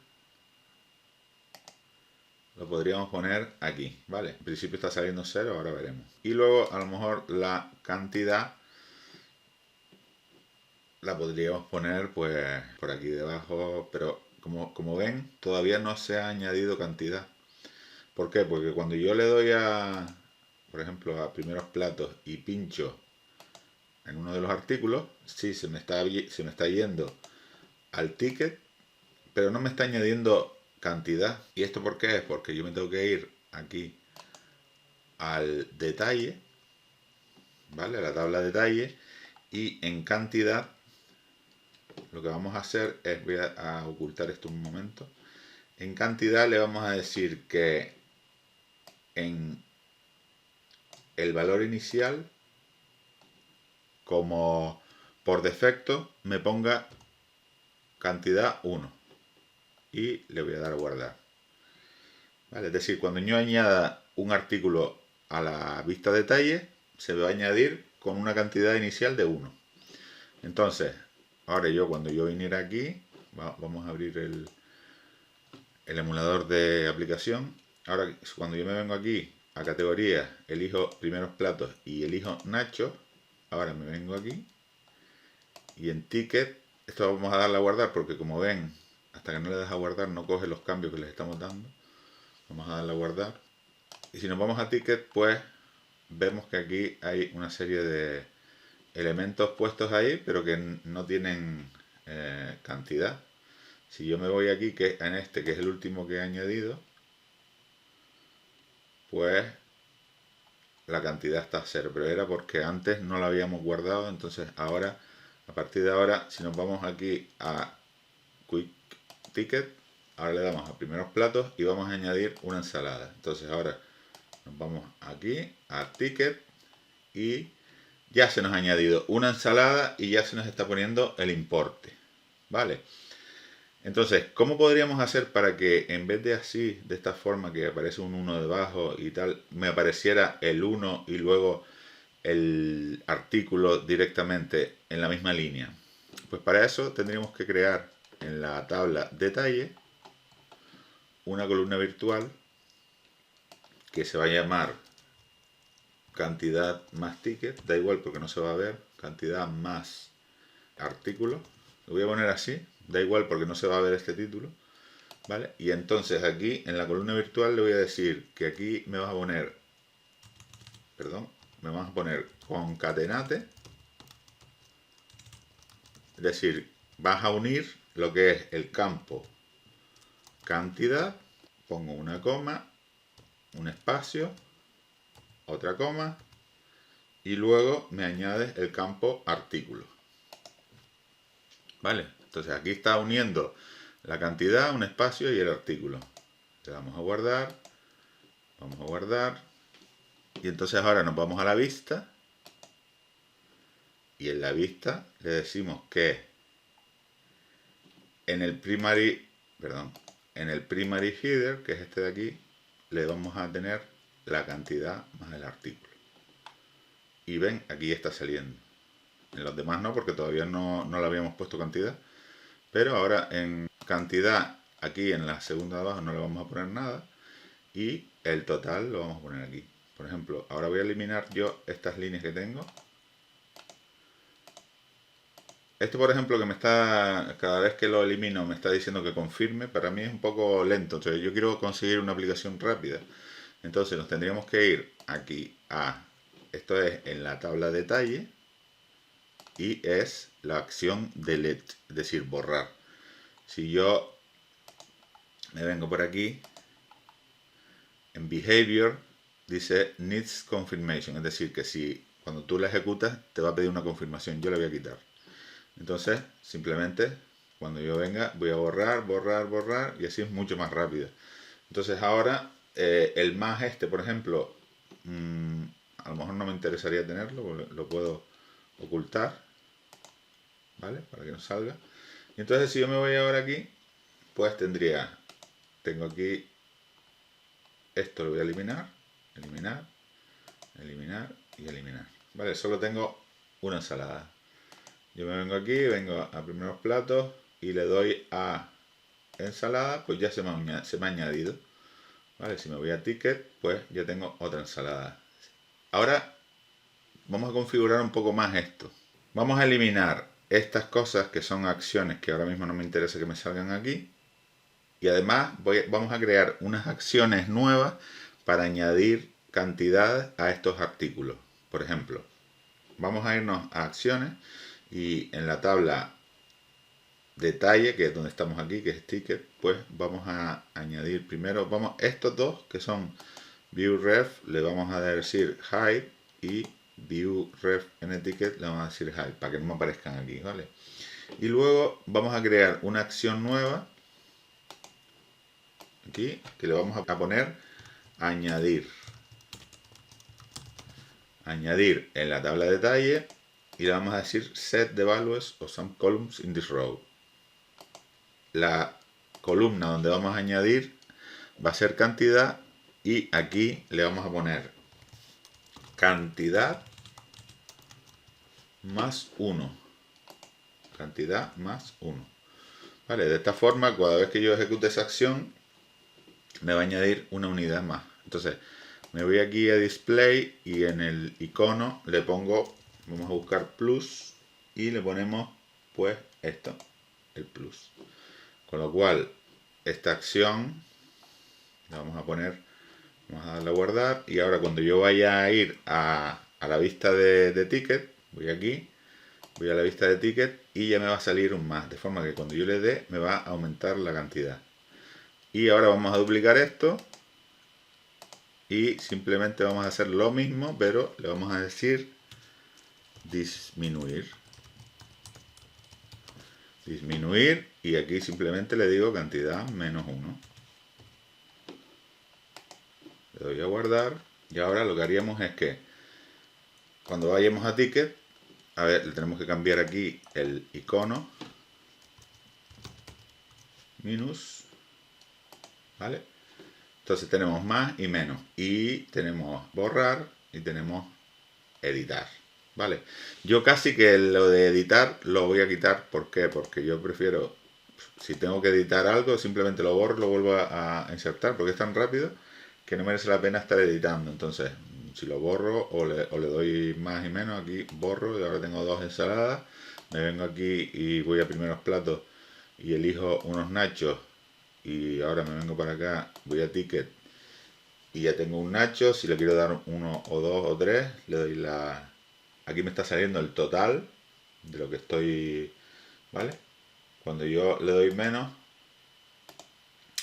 lo podríamos poner aquí, ¿vale? En principio está saliendo 0, ahora veremos. Y luego a lo mejor la cantidad la podríamos poner pues por aquí debajo, pero como ven todavía no se ha añadido cantidad. ¿Por qué? Porque cuando yo le doy a, por ejemplo, a primeros platos y pincho en uno de los artículos, sí se me está yendo al ticket, pero no me está añadiendo cantidad. ¿Y esto por qué es? Porque yo me tengo que ir aquí al detalle, ¿vale? A la tabla de detalle, y en cantidad lo que vamos a hacer es, voy a ocultar esto un momento, en cantidad le vamos a decir que en el valor inicial, como por defecto, me ponga cantidad 1 y le voy a dar a guardar. ¿Vale? Es decir, cuando yo añada un artículo a la vista detalle, se va a añadir con una cantidad inicial de 1. Entonces, ahora cuando yo viniera aquí, vamos a abrir el emulador de aplicación. Ahora, cuando yo me vengo aquí a categorías, elijo primeros platos y elijo nacho, ahora me vengo aquí y en ticket, esto vamos a darle a guardar porque como ven, hasta que no le das a guardar no coge los cambios que les estamos dando. Vamos a darle a guardar. Y si nos vamos a ticket, pues vemos que aquí hay una serie de elementos puestos ahí, pero que no tienen cantidad. Si yo me voy aquí, que en este, que es el último que he añadido, pues la cantidad está 0, pero era porque antes no la habíamos guardado. Entonces ahora, a partir de ahora, si nos vamos aquí a Quick Ticket, ahora le damos a primeros platos y vamos a añadir una ensalada. Entonces ahora nos vamos aquí a Ticket y ya se nos ha añadido una ensalada y ya se nos está poniendo el importe, ¿vale? Entonces, ¿cómo podríamos hacer para que en vez de así, de esta forma que aparece un 1 debajo y tal, me apareciera el 1 y luego el artículo directamente en la misma línea? Pues para eso tendríamos que crear en la tabla detalle una columna virtual que se va a llamar cantidad más ticket, da igual porque no se va a ver, cantidad más artículo, lo voy a poner así, da igual porque no se va a ver este título, ¿vale? Y entonces aquí en la columna virtual le voy a decir que aquí me vas a poner, me vas a poner concatenate, es decir, vas a unir lo que es el campo cantidad, pongo una coma, un espacio, otra coma, y luego me añades el campo artículo. ¿Vale? Entonces aquí está uniendo la cantidad, un espacio y el artículo. Le damos a guardar, vamos a guardar, y entonces ahora nos vamos a la vista, y en la vista le decimos que en el primary header, que es este de aquí, le vamos a tener la cantidad más el artículo. Y ven, aquí está saliendo. En los demás no, porque todavía no le habíamos puesto cantidad. Pero ahora en cantidad, aquí en la segunda de abajo no le vamos a poner nada. Y el total lo vamos a poner aquí. Por ejemplo, ahora voy a eliminar yo estas líneas que tengo. Este, por ejemplo, que me está, cada vez que lo elimino me está diciendo que confirme, para mí es un poco lento. Entonces yo quiero conseguir una aplicación rápida. Entonces nos tendríamos que ir aquí a, esto es en la tabla detalle, y es la acción delete, es decir, borrar. Si yo me vengo por aquí, en behavior dice needs confirmation, es decir, que si cuando tú la ejecutas te va a pedir una confirmación, yo la voy a quitar. Entonces, simplemente cuando yo venga voy a borrar, borrar, borrar, y así es mucho más rápido. Entonces ahora el más este, por ejemplo, a lo mejor no me interesaría tenerlo, lo puedo ocultar, ¿vale? Para que no salga. Y entonces si yo me voy ahora aquí, pues tengo aquí, esto lo voy a eliminar, eliminar, eliminar y eliminar. Vale, solo tengo una ensalada. Yo me vengo aquí, vengo a primeros platos y le doy a ensalada, pues ya se me ha añadido. Vale, si me voy a ticket, pues ya tengo otra ensalada. Ahora vamos a configurar un poco más esto. Vamos a eliminar estas cosas que son acciones que ahora mismo no me interesa que me salgan aquí. Y además vamos a crear unas acciones nuevas para añadir cantidades a estos artículos. Por ejemplo, vamos a irnos a acciones y en la tabla detalle, que es donde estamos aquí, que es ticket, pues vamos a añadir primero, estos dos que son view ref, le vamos a decir hide, y view ref en ticket le vamos a decir hide, para que no me aparezcan aquí, ¿vale? Y luego vamos a crear una acción nueva aquí, que le vamos a poner añadir en la tabla de detalle, y le vamos a decir set the values of some columns in this row. La columna donde vamos a añadir va a ser cantidad, y aquí le vamos a poner cantidad más 1. Cantidad más 1. Vale, de esta forma, cada vez que yo ejecute esa acción, me va a añadir una unidad más. Entonces, me voy aquí a display y en el icono le pongo, vamos a buscar plus y le ponemos pues esto, el plus. Con lo cual, esta acción la vamos a poner, vamos a darle a guardar, y ahora cuando yo vaya a ir a la vista de ticket, voy aquí, voy a la vista de ticket y ya me va a salir un más, de forma que cuando yo le dé me va a aumentar la cantidad. Y ahora vamos a duplicar esto y simplemente vamos a hacer lo mismo, pero le vamos a decir disminuir. Disminuir, y aquí simplemente le digo cantidad menos 1. Le doy a guardar, y ahora lo que haríamos es que cuando vayamos a ticket, a ver, le tenemos que cambiar aquí el icono, minus, ¿vale? Entonces tenemos más y menos, y tenemos borrar y tenemos editar, ¿vale? Yo casi que lo de editar lo voy a quitar. ¿Por qué? Porque yo prefiero, si tengo que editar algo, simplemente lo borro y lo vuelvo a insertar, porque es tan rápido que no merece la pena estar editando. Entonces, si lo borro o le doy más y menos, aquí borro y ahora tengo dos ensaladas. Me vengo aquí y voy a primeros platos y elijo unos nachos, y ahora me vengo para acá, voy a ticket y ya tengo un nacho. Si le quiero dar uno o dos o tres, le doy la... Aquí me está saliendo el total de lo que estoy... ¿Vale? Cuando yo le doy menos,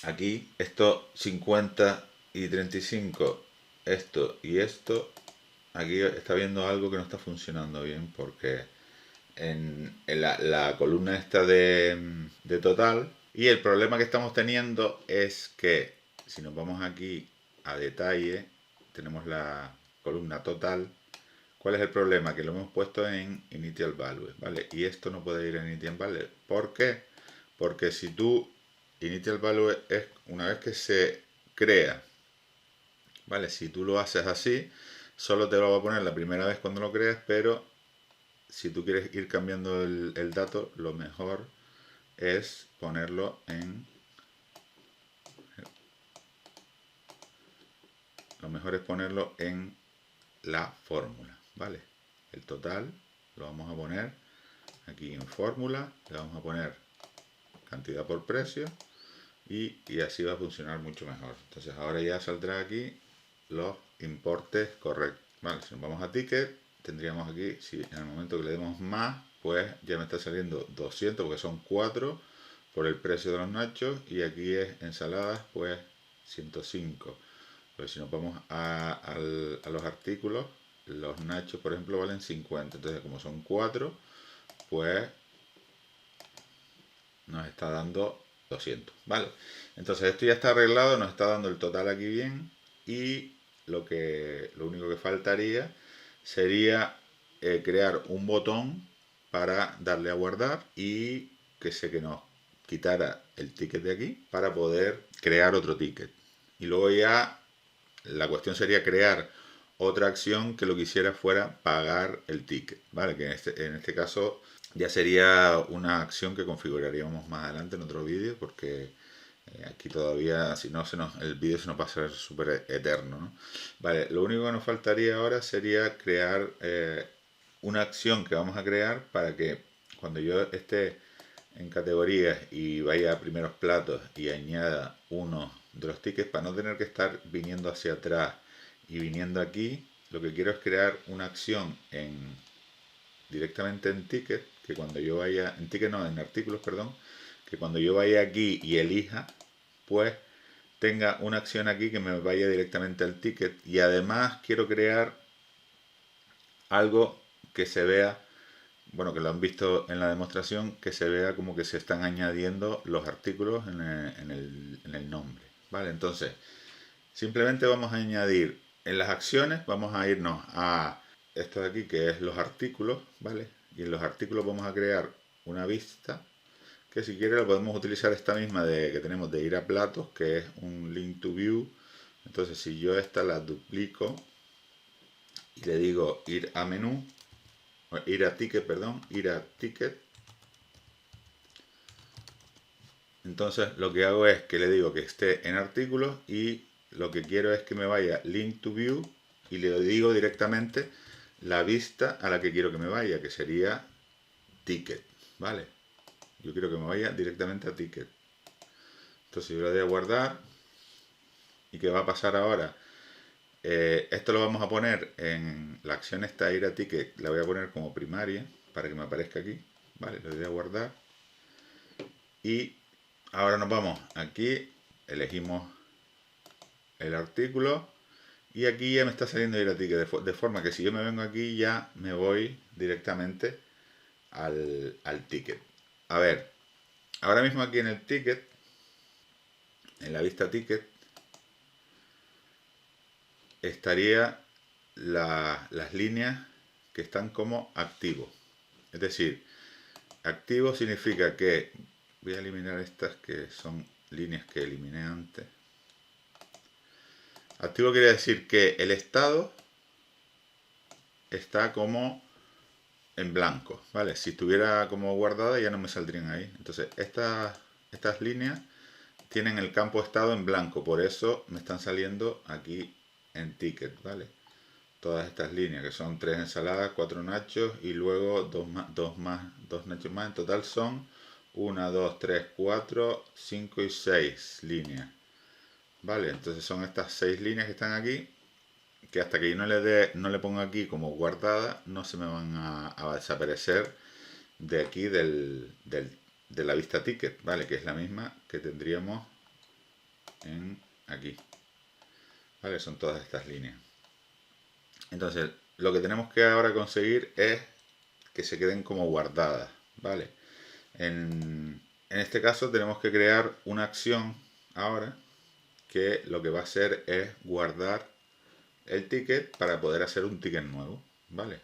aquí esto 50 y 35, esto y esto, aquí está viendo algo que no está funcionando bien, porque en la columna esta de total, y el problema que estamos teniendo es que si nos vamos aquí a detalle, tenemos la columna total. ¿Cuál es el problema? Que lo hemos puesto en initial value, ¿vale? Y esto no puede ir en initial value. ¿Por qué? Porque si tú, initial value es una vez que se crea, ¿vale? Si tú lo haces así, solo te lo va a poner la primera vez cuando lo creas, pero si tú quieres ir cambiando el dato, lo mejor es ponerlo en... Lo mejor es ponerlo en la fórmula, ¿vale? El total lo vamos a poner aquí en fórmula, le vamos a poner cantidad por precio y así va a funcionar mucho mejor. Entonces ahora ya saldrá aquí los importes correctos. Vale, si nos vamos a ticket, tendríamos aquí, si en el momento que le demos más, pues ya me está saliendo 200 porque son 4 por el precio de los nachos, y aquí es ensaladas, pues 105. Pues si nos vamos a los artículos, los nachos por ejemplo valen 50, entonces como son 4, pues nos está dando 200, ¿vale? Entonces esto ya está arreglado, nos está dando el total aquí bien, y lo único que faltaría sería crear un botón para darle a guardar y que nos quitara el ticket de aquí para poder crear otro ticket. Y luego ya la cuestión sería crear otra acción que lo que hiciera fuera pagar el ticket, ¿vale? Que en este caso ya sería una acción que configuraríamos más adelante en otro vídeo, porque aquí todavía, si no, el vídeo se nos va a hacer súper eterno, ¿no? Vale, lo único que nos faltaría ahora sería crear una acción que vamos a crear para que cuando yo esté en categorías y vaya a primeros platos y añada uno de los tickets, para no tener que estar viniendo hacia atrás y viniendo aquí, lo que quiero es crear una acción directamente en ticket, que cuando yo vaya, en ticket no, en artículos, perdón, que cuando yo vaya aquí y elija, pues tenga una acción aquí que me vaya directamente al ticket. Y además quiero crear algo que se vea, bueno, que lo han visto en la demostración, que se vea como que se están añadiendo los artículos en el nombre, ¿vale? Entonces, simplemente vamos a añadir en las acciones, vamos a irnos a esto de aquí, que es los artículos, ¿vale? Y en los artículos vamos a crear una vista, que si quiere la podemos utilizar esta misma que tenemos de ir a platos, que es un link to view. Entonces, si yo esta la duplico y le digo ir a menú, ir a ticket, perdón, ir a ticket, entonces lo que hago es que le digo que esté en artículos, y lo que quiero es que me vaya link to view, y le digo directamente la vista a la que quiero que me vaya, que sería ticket, ¿vale? Yo quiero que me vaya directamente a ticket. Entonces yo le doy a guardar. ¿Y qué va a pasar ahora? Esto lo vamos a poner en la acción esta, ir a ticket, la voy a poner como primaria para que me aparezca aquí, ¿vale? Le doy a guardar. Y ahora nos vamos aquí, elegimos el artículo, y aquí ya me está saliendo ir a ticket, de forma que si yo me vengo aquí ya me voy directamente al ticket. A ver, ahora mismo aquí en el ticket, en la vista ticket, estaría las líneas que están como activos. Es decir, activo significa que, voy a eliminar estas que son líneas que eliminé antes. Activo quiere decir que el estado está como en blanco, ¿vale? Si estuviera como guardada ya no me saldrían ahí. Entonces estas líneas tienen el campo estado en blanco, por eso me están saliendo aquí en ticket, ¿vale? Todas estas líneas que son 3 ensaladas, 4 nachos y luego 2 nachos más. En total son 1, 2, 3, 4, 5 y 6 líneas, ¿vale? Entonces son estas 6 líneas que están aquí, que hasta que yo no le ponga aquí como guardada, no se me van a desaparecer de aquí de la vista ticket, ¿vale? Que es la misma que tendríamos en aquí, ¿vale? Son todas estas líneas. Entonces, lo que tenemos que ahora conseguir es que se queden como guardadas, ¿vale? En este caso tenemos que crear una acción ahora que lo que va a hacer es guardar el ticket para poder hacer un ticket nuevo, ¿vale?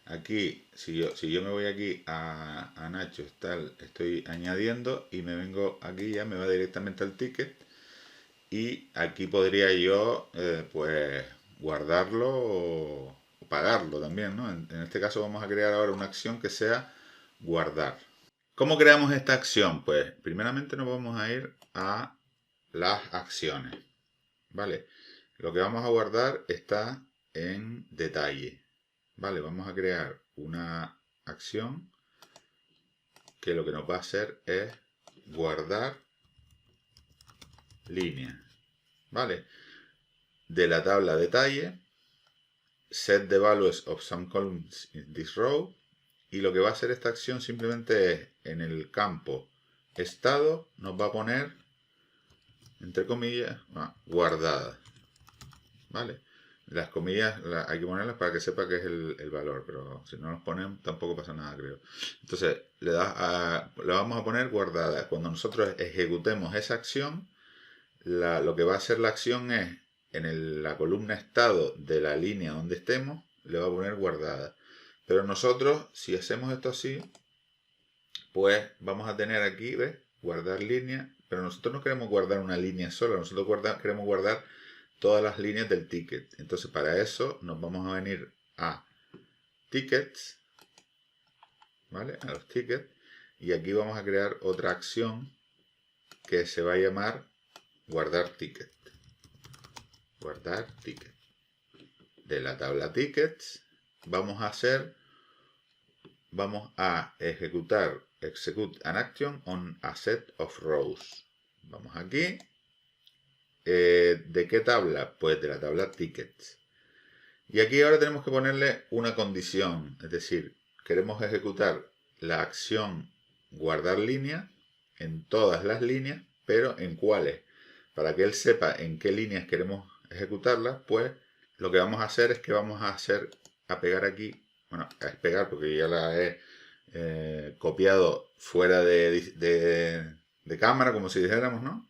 Aquí, si yo me voy aquí a Nacho, estoy añadiendo y me vengo aquí, ya me va directamente al ticket y aquí podría yo pues guardarlo o pagarlo también, ¿no? En este caso vamos a crear ahora una acción que sea guardar. ¿Cómo creamos esta acción? Pues primeramente nos vamos a ir a las acciones, ¿vale? Lo que vamos a guardar está en detalle, ¿vale? Vamos a crear una acción que lo que nos va a hacer es guardar línea, ¿vale? De la tabla detalle, set the values of some columns in this row, y lo que va a hacer esta acción simplemente es en el campo estado nos va a poner entre comillas guardada, ¿vale? Las comillas hay que ponerlas para que sepa que es el valor, pero si no los ponen tampoco pasa nada, creo. Entonces le vamos a poner guardada. Cuando nosotros ejecutemos esa acción, lo que va a hacer la acción es en la columna estado de la línea donde estemos, le va a poner guardada. Pero nosotros, si hacemos esto así, pues vamos a tener aquí, ¿ves? Guardar línea, pero nosotros no queremos guardar una línea sola, nosotros queremos guardar todas las líneas del ticket. Entonces para eso nos vamos a venir a tickets, ¿vale? A los tickets, y aquí vamos a crear otra acción que se va a llamar guardar ticket. Guardar ticket. De la tabla tickets vamos a ejecutar execute an action on a set of rows. Vamos aquí. ¿De qué tabla? Pues de la tabla tickets. Y aquí ahora tenemos que ponerle una condición, es decir, queremos ejecutar la acción guardar línea en todas las líneas, pero ¿en cuáles? Para que él sepa en qué líneas queremos ejecutarlas, pues lo que vamos a hacer es que vamos a pegar aquí, bueno, a pegar porque ya la he copiado fuera de cámara, como si dijéramos, ¿no?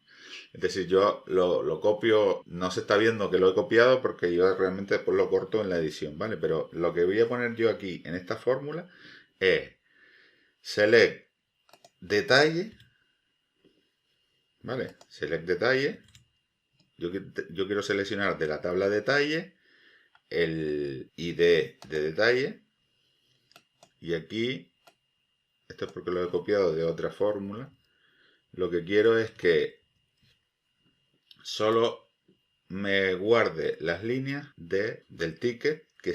Es decir, yo lo copio, no se está viendo que lo he copiado porque yo realmente pues lo corto en la edición, ¿vale? Pero lo que voy a poner yo aquí en esta fórmula es select detalle, ¿vale? Select detalle. Yo quiero seleccionar de la tabla detalle el ID de detalle. Y aquí, esto es porque lo he copiado de otra fórmula. Lo que quiero es que solo me guarde las líneas del ticket, que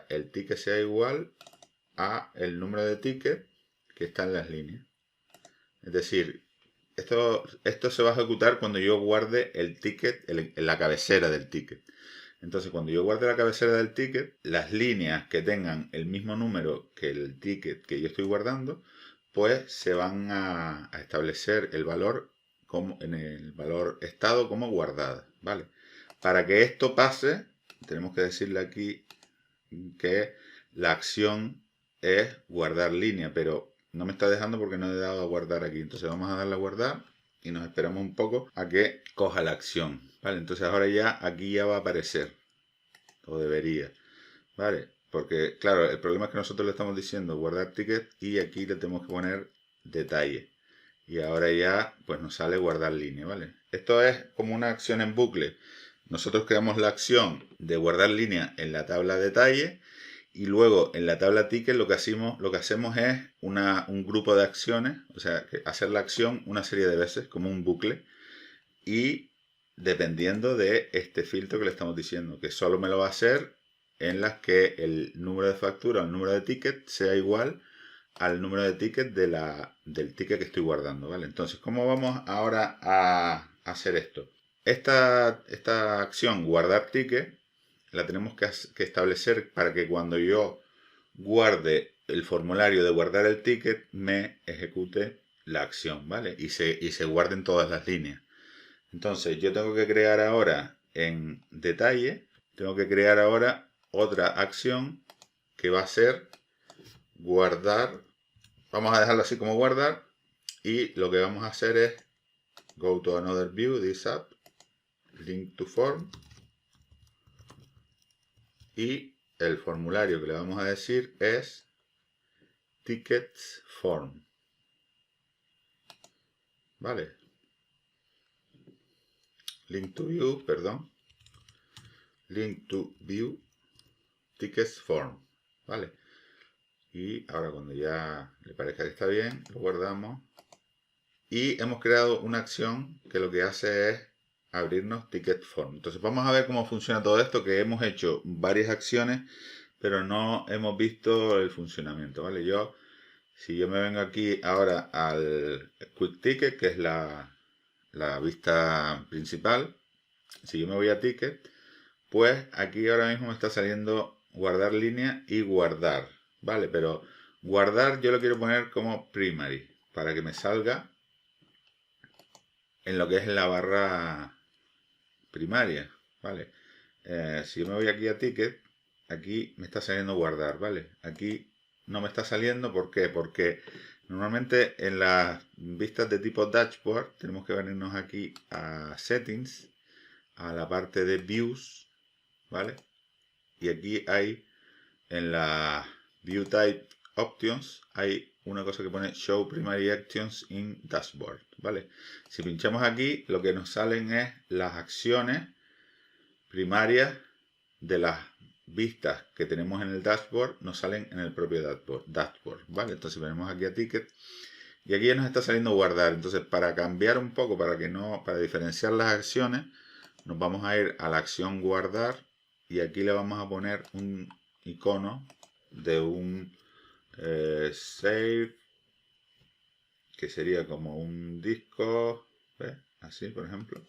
el ticket sea igual a el número de ticket que está en las líneas. Es decir, esto se va a ejecutar cuando yo guarde el ticket en la cabecera del ticket. Entonces, cuando yo guarde la cabecera del ticket, las líneas que tengan el mismo número que el ticket que yo estoy guardando, pues se van a establecer el valor en el valor estado como guardada, ¿vale? Para que esto pase, tenemos que decirle aquí que la acción es guardar línea, pero no me está dejando porque no he dado a guardar aquí. Entonces vamos a darle a guardar y nos esperamos un poco a que coja la acción, ¿vale? Entonces ahora ya aquí ya va a aparecer, o debería, ¿vale? porque claro, el problema es que nosotros le estamos diciendo guardar ticket y aquí le tenemos que poner detalle. Y ahora ya pues nos sale guardar línea, ¿vale? Esto es como una acción en bucle. Nosotros creamos la acción de guardar línea en la tabla detalle y luego en la tabla ticket lo que hacemos es un grupo de acciones, o sea, hacer la acción una serie de veces como un bucle y dependiendo de este filtro que le estamos diciendo, que solo me lo va a hacer en las que el número de factura o el número de ticket sea igual al número de ticket del ticket que estoy guardando, ¿vale? Entonces, ¿cómo vamos ahora a hacer esto? Esta acción, guardar ticket, la tenemos que establecer para que cuando yo guarde el formulario de guardar el ticket, me ejecute la acción, ¿vale? Y se guarden todas las líneas. Entonces, yo tengo que crear ahora en detalle, tengo que crear ahora otra acción que va a ser guardar. Vamos a dejarlo así como guardar y lo que vamos a hacer es go to another view, this app, link to form y el formulario que le vamos a decir es tickets form. Vale. Link to view, perdón. Link to view tickets form. Vale. Y ahora cuando ya le parezca que está bien, lo guardamos. Y hemos creado una acción que lo que hace es abrirnos ticket form. Entonces vamos a ver cómo funciona todo esto, que hemos hecho varias acciones, pero no hemos visto el funcionamiento, ¿vale? Si yo me vengo aquí ahora al quick ticket, que es la vista principal, si yo me voy a ticket, pues aquí ahora mismo me está saliendo guardar línea y guardar, ¿vale? Pero guardar yo lo quiero poner como primary, para que me salga en lo que es la barra primaria, ¿vale? Si yo me voy aquí a ticket, aquí me está saliendo guardar, ¿vale? Aquí no me está saliendo, ¿por qué? Porque normalmente en las vistas de tipo dashboard tenemos que venirnos aquí a settings, a la parte de views, ¿vale? Y aquí hay en la view type options hay una cosa que pone show primary actions in dashboard, ¿vale? Si pinchamos aquí, lo que nos salen es las acciones primarias de las vistas que tenemos en el dashboard, nos salen en el propio dashboard, ¿vale? Entonces venimos aquí a ticket y aquí ya nos está saliendo guardar. Entonces, para cambiar un poco, para diferenciar las acciones, nos vamos a ir a la acción guardar y aquí le vamos a poner un icono de un save, que sería como un disco, ¿ves? Así, por ejemplo.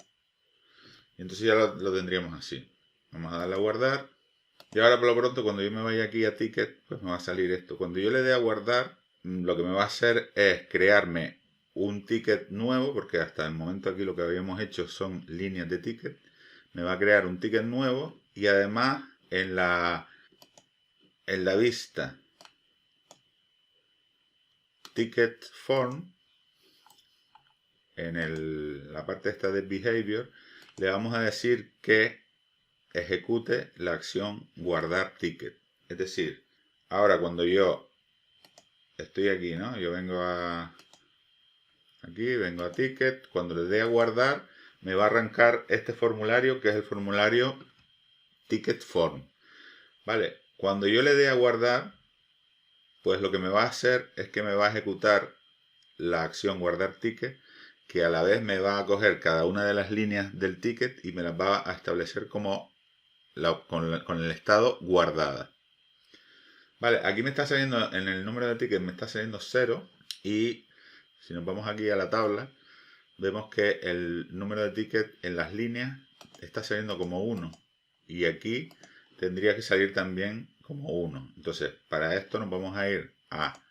Y entonces ya lo tendríamos así. Vamos a darle a guardar. Y ahora por lo pronto, cuando yo me vaya aquí a ticket, pues me va a salir esto. Cuando yo le dé a guardar, lo que me va a hacer es crearme un ticket nuevo, porque hasta el momento aquí lo que habíamos hecho son líneas de ticket. Me va a crear un ticket nuevo y además en la vista ticket form, en la parte esta de behavior, le vamos a decir que ejecute la acción guardar ticket. Es decir, ahora cuando yo estoy aquí, ¿no? Yo vengo vengo a ticket, cuando le dé a guardar, me va a arrancar este formulario que es el formulario ticket form. Vale, cuando yo le dé a guardar, pues lo que me va a hacer es que me va a ejecutar la acción guardar ticket, que a la vez me va a coger cada una de las líneas del ticket y me las va a establecer como con el estado guardada. Vale, aquí me está saliendo, en el número de ticket me está saliendo 0 y si nos vamos aquí a la tabla, vemos que el número de ticket en las líneas está saliendo como 1 y aquí tendría que salir también como 1. Entonces, para esto nos vamos a ir a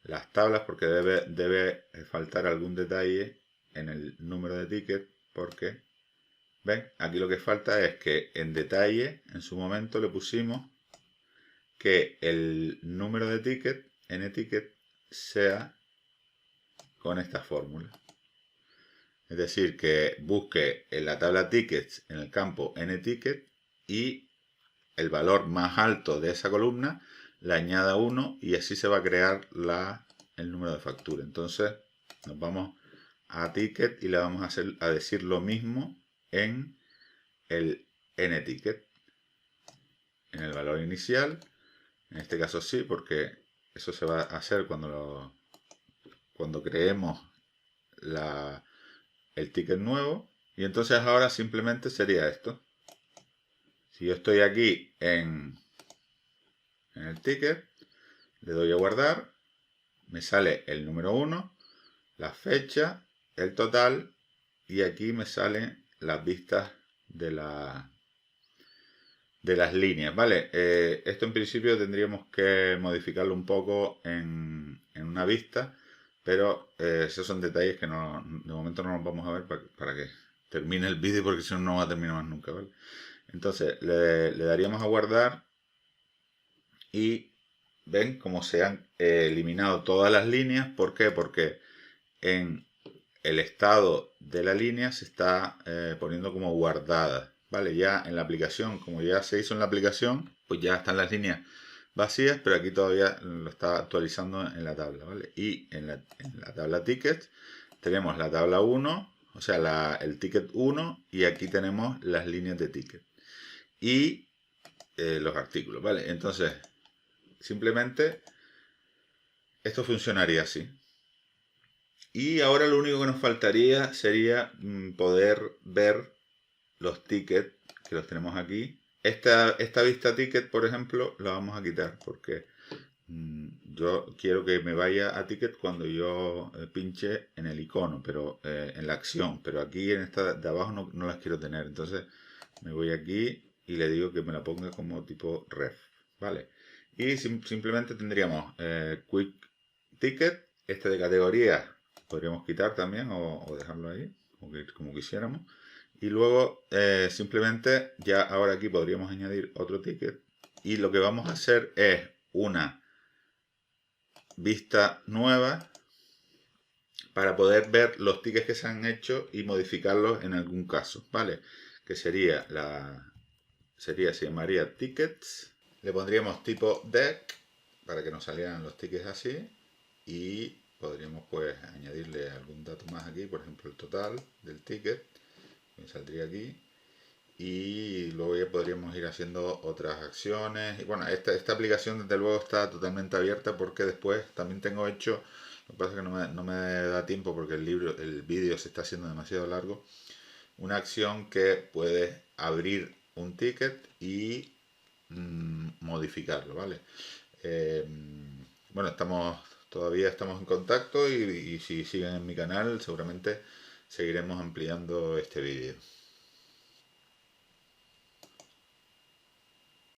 las tablas porque debe faltar algún detalle en el número de ticket porque, ven, aquí lo que falta es que en detalle, en su momento le pusimos que el número de ticket, nTicket, sea con esta fórmula. Es decir, que busque en la tabla tickets, en el campo nTicket, y el valor más alto de esa columna, le añada 1 y así se va a crear el número de factura. Entonces nos vamos a ticket y le vamos a decir lo mismo en el nTicket, en el valor inicial. En este caso sí, porque eso se va a hacer cuando creemos el ticket nuevo. Y entonces ahora simplemente sería esto. Si yo estoy aquí en el ticket, le doy a guardar, me sale el número 1, la fecha, el total, y aquí me salen las vistas de las líneas, ¿vale? Esto en principio tendríamos que modificarlo un poco en una vista, pero esos son detalles que de momento no nos vamos a ver para que termine el vídeo, porque si no, no va a terminar más nunca, ¿vale? Entonces le daríamos a guardar y ven cómo se han eliminado todas las líneas. ¿Por qué? Porque en el estado de la línea se está poniendo como guardada, ¿vale? Ya en la aplicación, como ya se hizo en la aplicación, pues ya están las líneas vacías, pero aquí todavía lo está actualizando en la tabla, ¿vale? Y en la tabla tickets tenemos la tabla 1, o sea, el ticket 1, y aquí tenemos las líneas de ticket y los artículos, ¿vale? Entonces, simplemente esto funcionaría así. Y ahora lo único que nos faltaría sería poder ver los tickets, que los tenemos aquí. Esta vista ticket, por ejemplo, la vamos a quitar porque yo quiero que me vaya a ticket cuando yo pinche en el icono, pero en la acción. Pero aquí en esta de abajo no las quiero tener. Entonces me voy aquí y le digo que me la ponga como tipo ref, ¿vale? Y simplemente tendríamos quick ticket, este de categoría podríamos quitar también o dejarlo ahí, como quisiéramos. Y luego simplemente ya ahora aquí podríamos añadir otro ticket. Y lo que vamos a hacer es una vista nueva para poder ver los tickets que se han hecho y modificarlos en algún caso, ¿vale? Que se llamaría tickets. Le pondríamos tipo deck para que nos salieran los tickets así. Y podríamos pues añadirle algún dato más aquí, por ejemplo el total del ticket, que me saldría aquí, y luego ya podríamos ir haciendo otras acciones. Y bueno, esta aplicación desde luego está totalmente abierta porque después también tengo hecho, lo que pasa es que no me da tiempo porque el vídeo se está haciendo demasiado largo, una acción que puede abrir un ticket y modificarlo, ¿vale? Bueno, todavía estamos en contacto y si siguen en mi canal seguramente seguiremos ampliando este vídeo.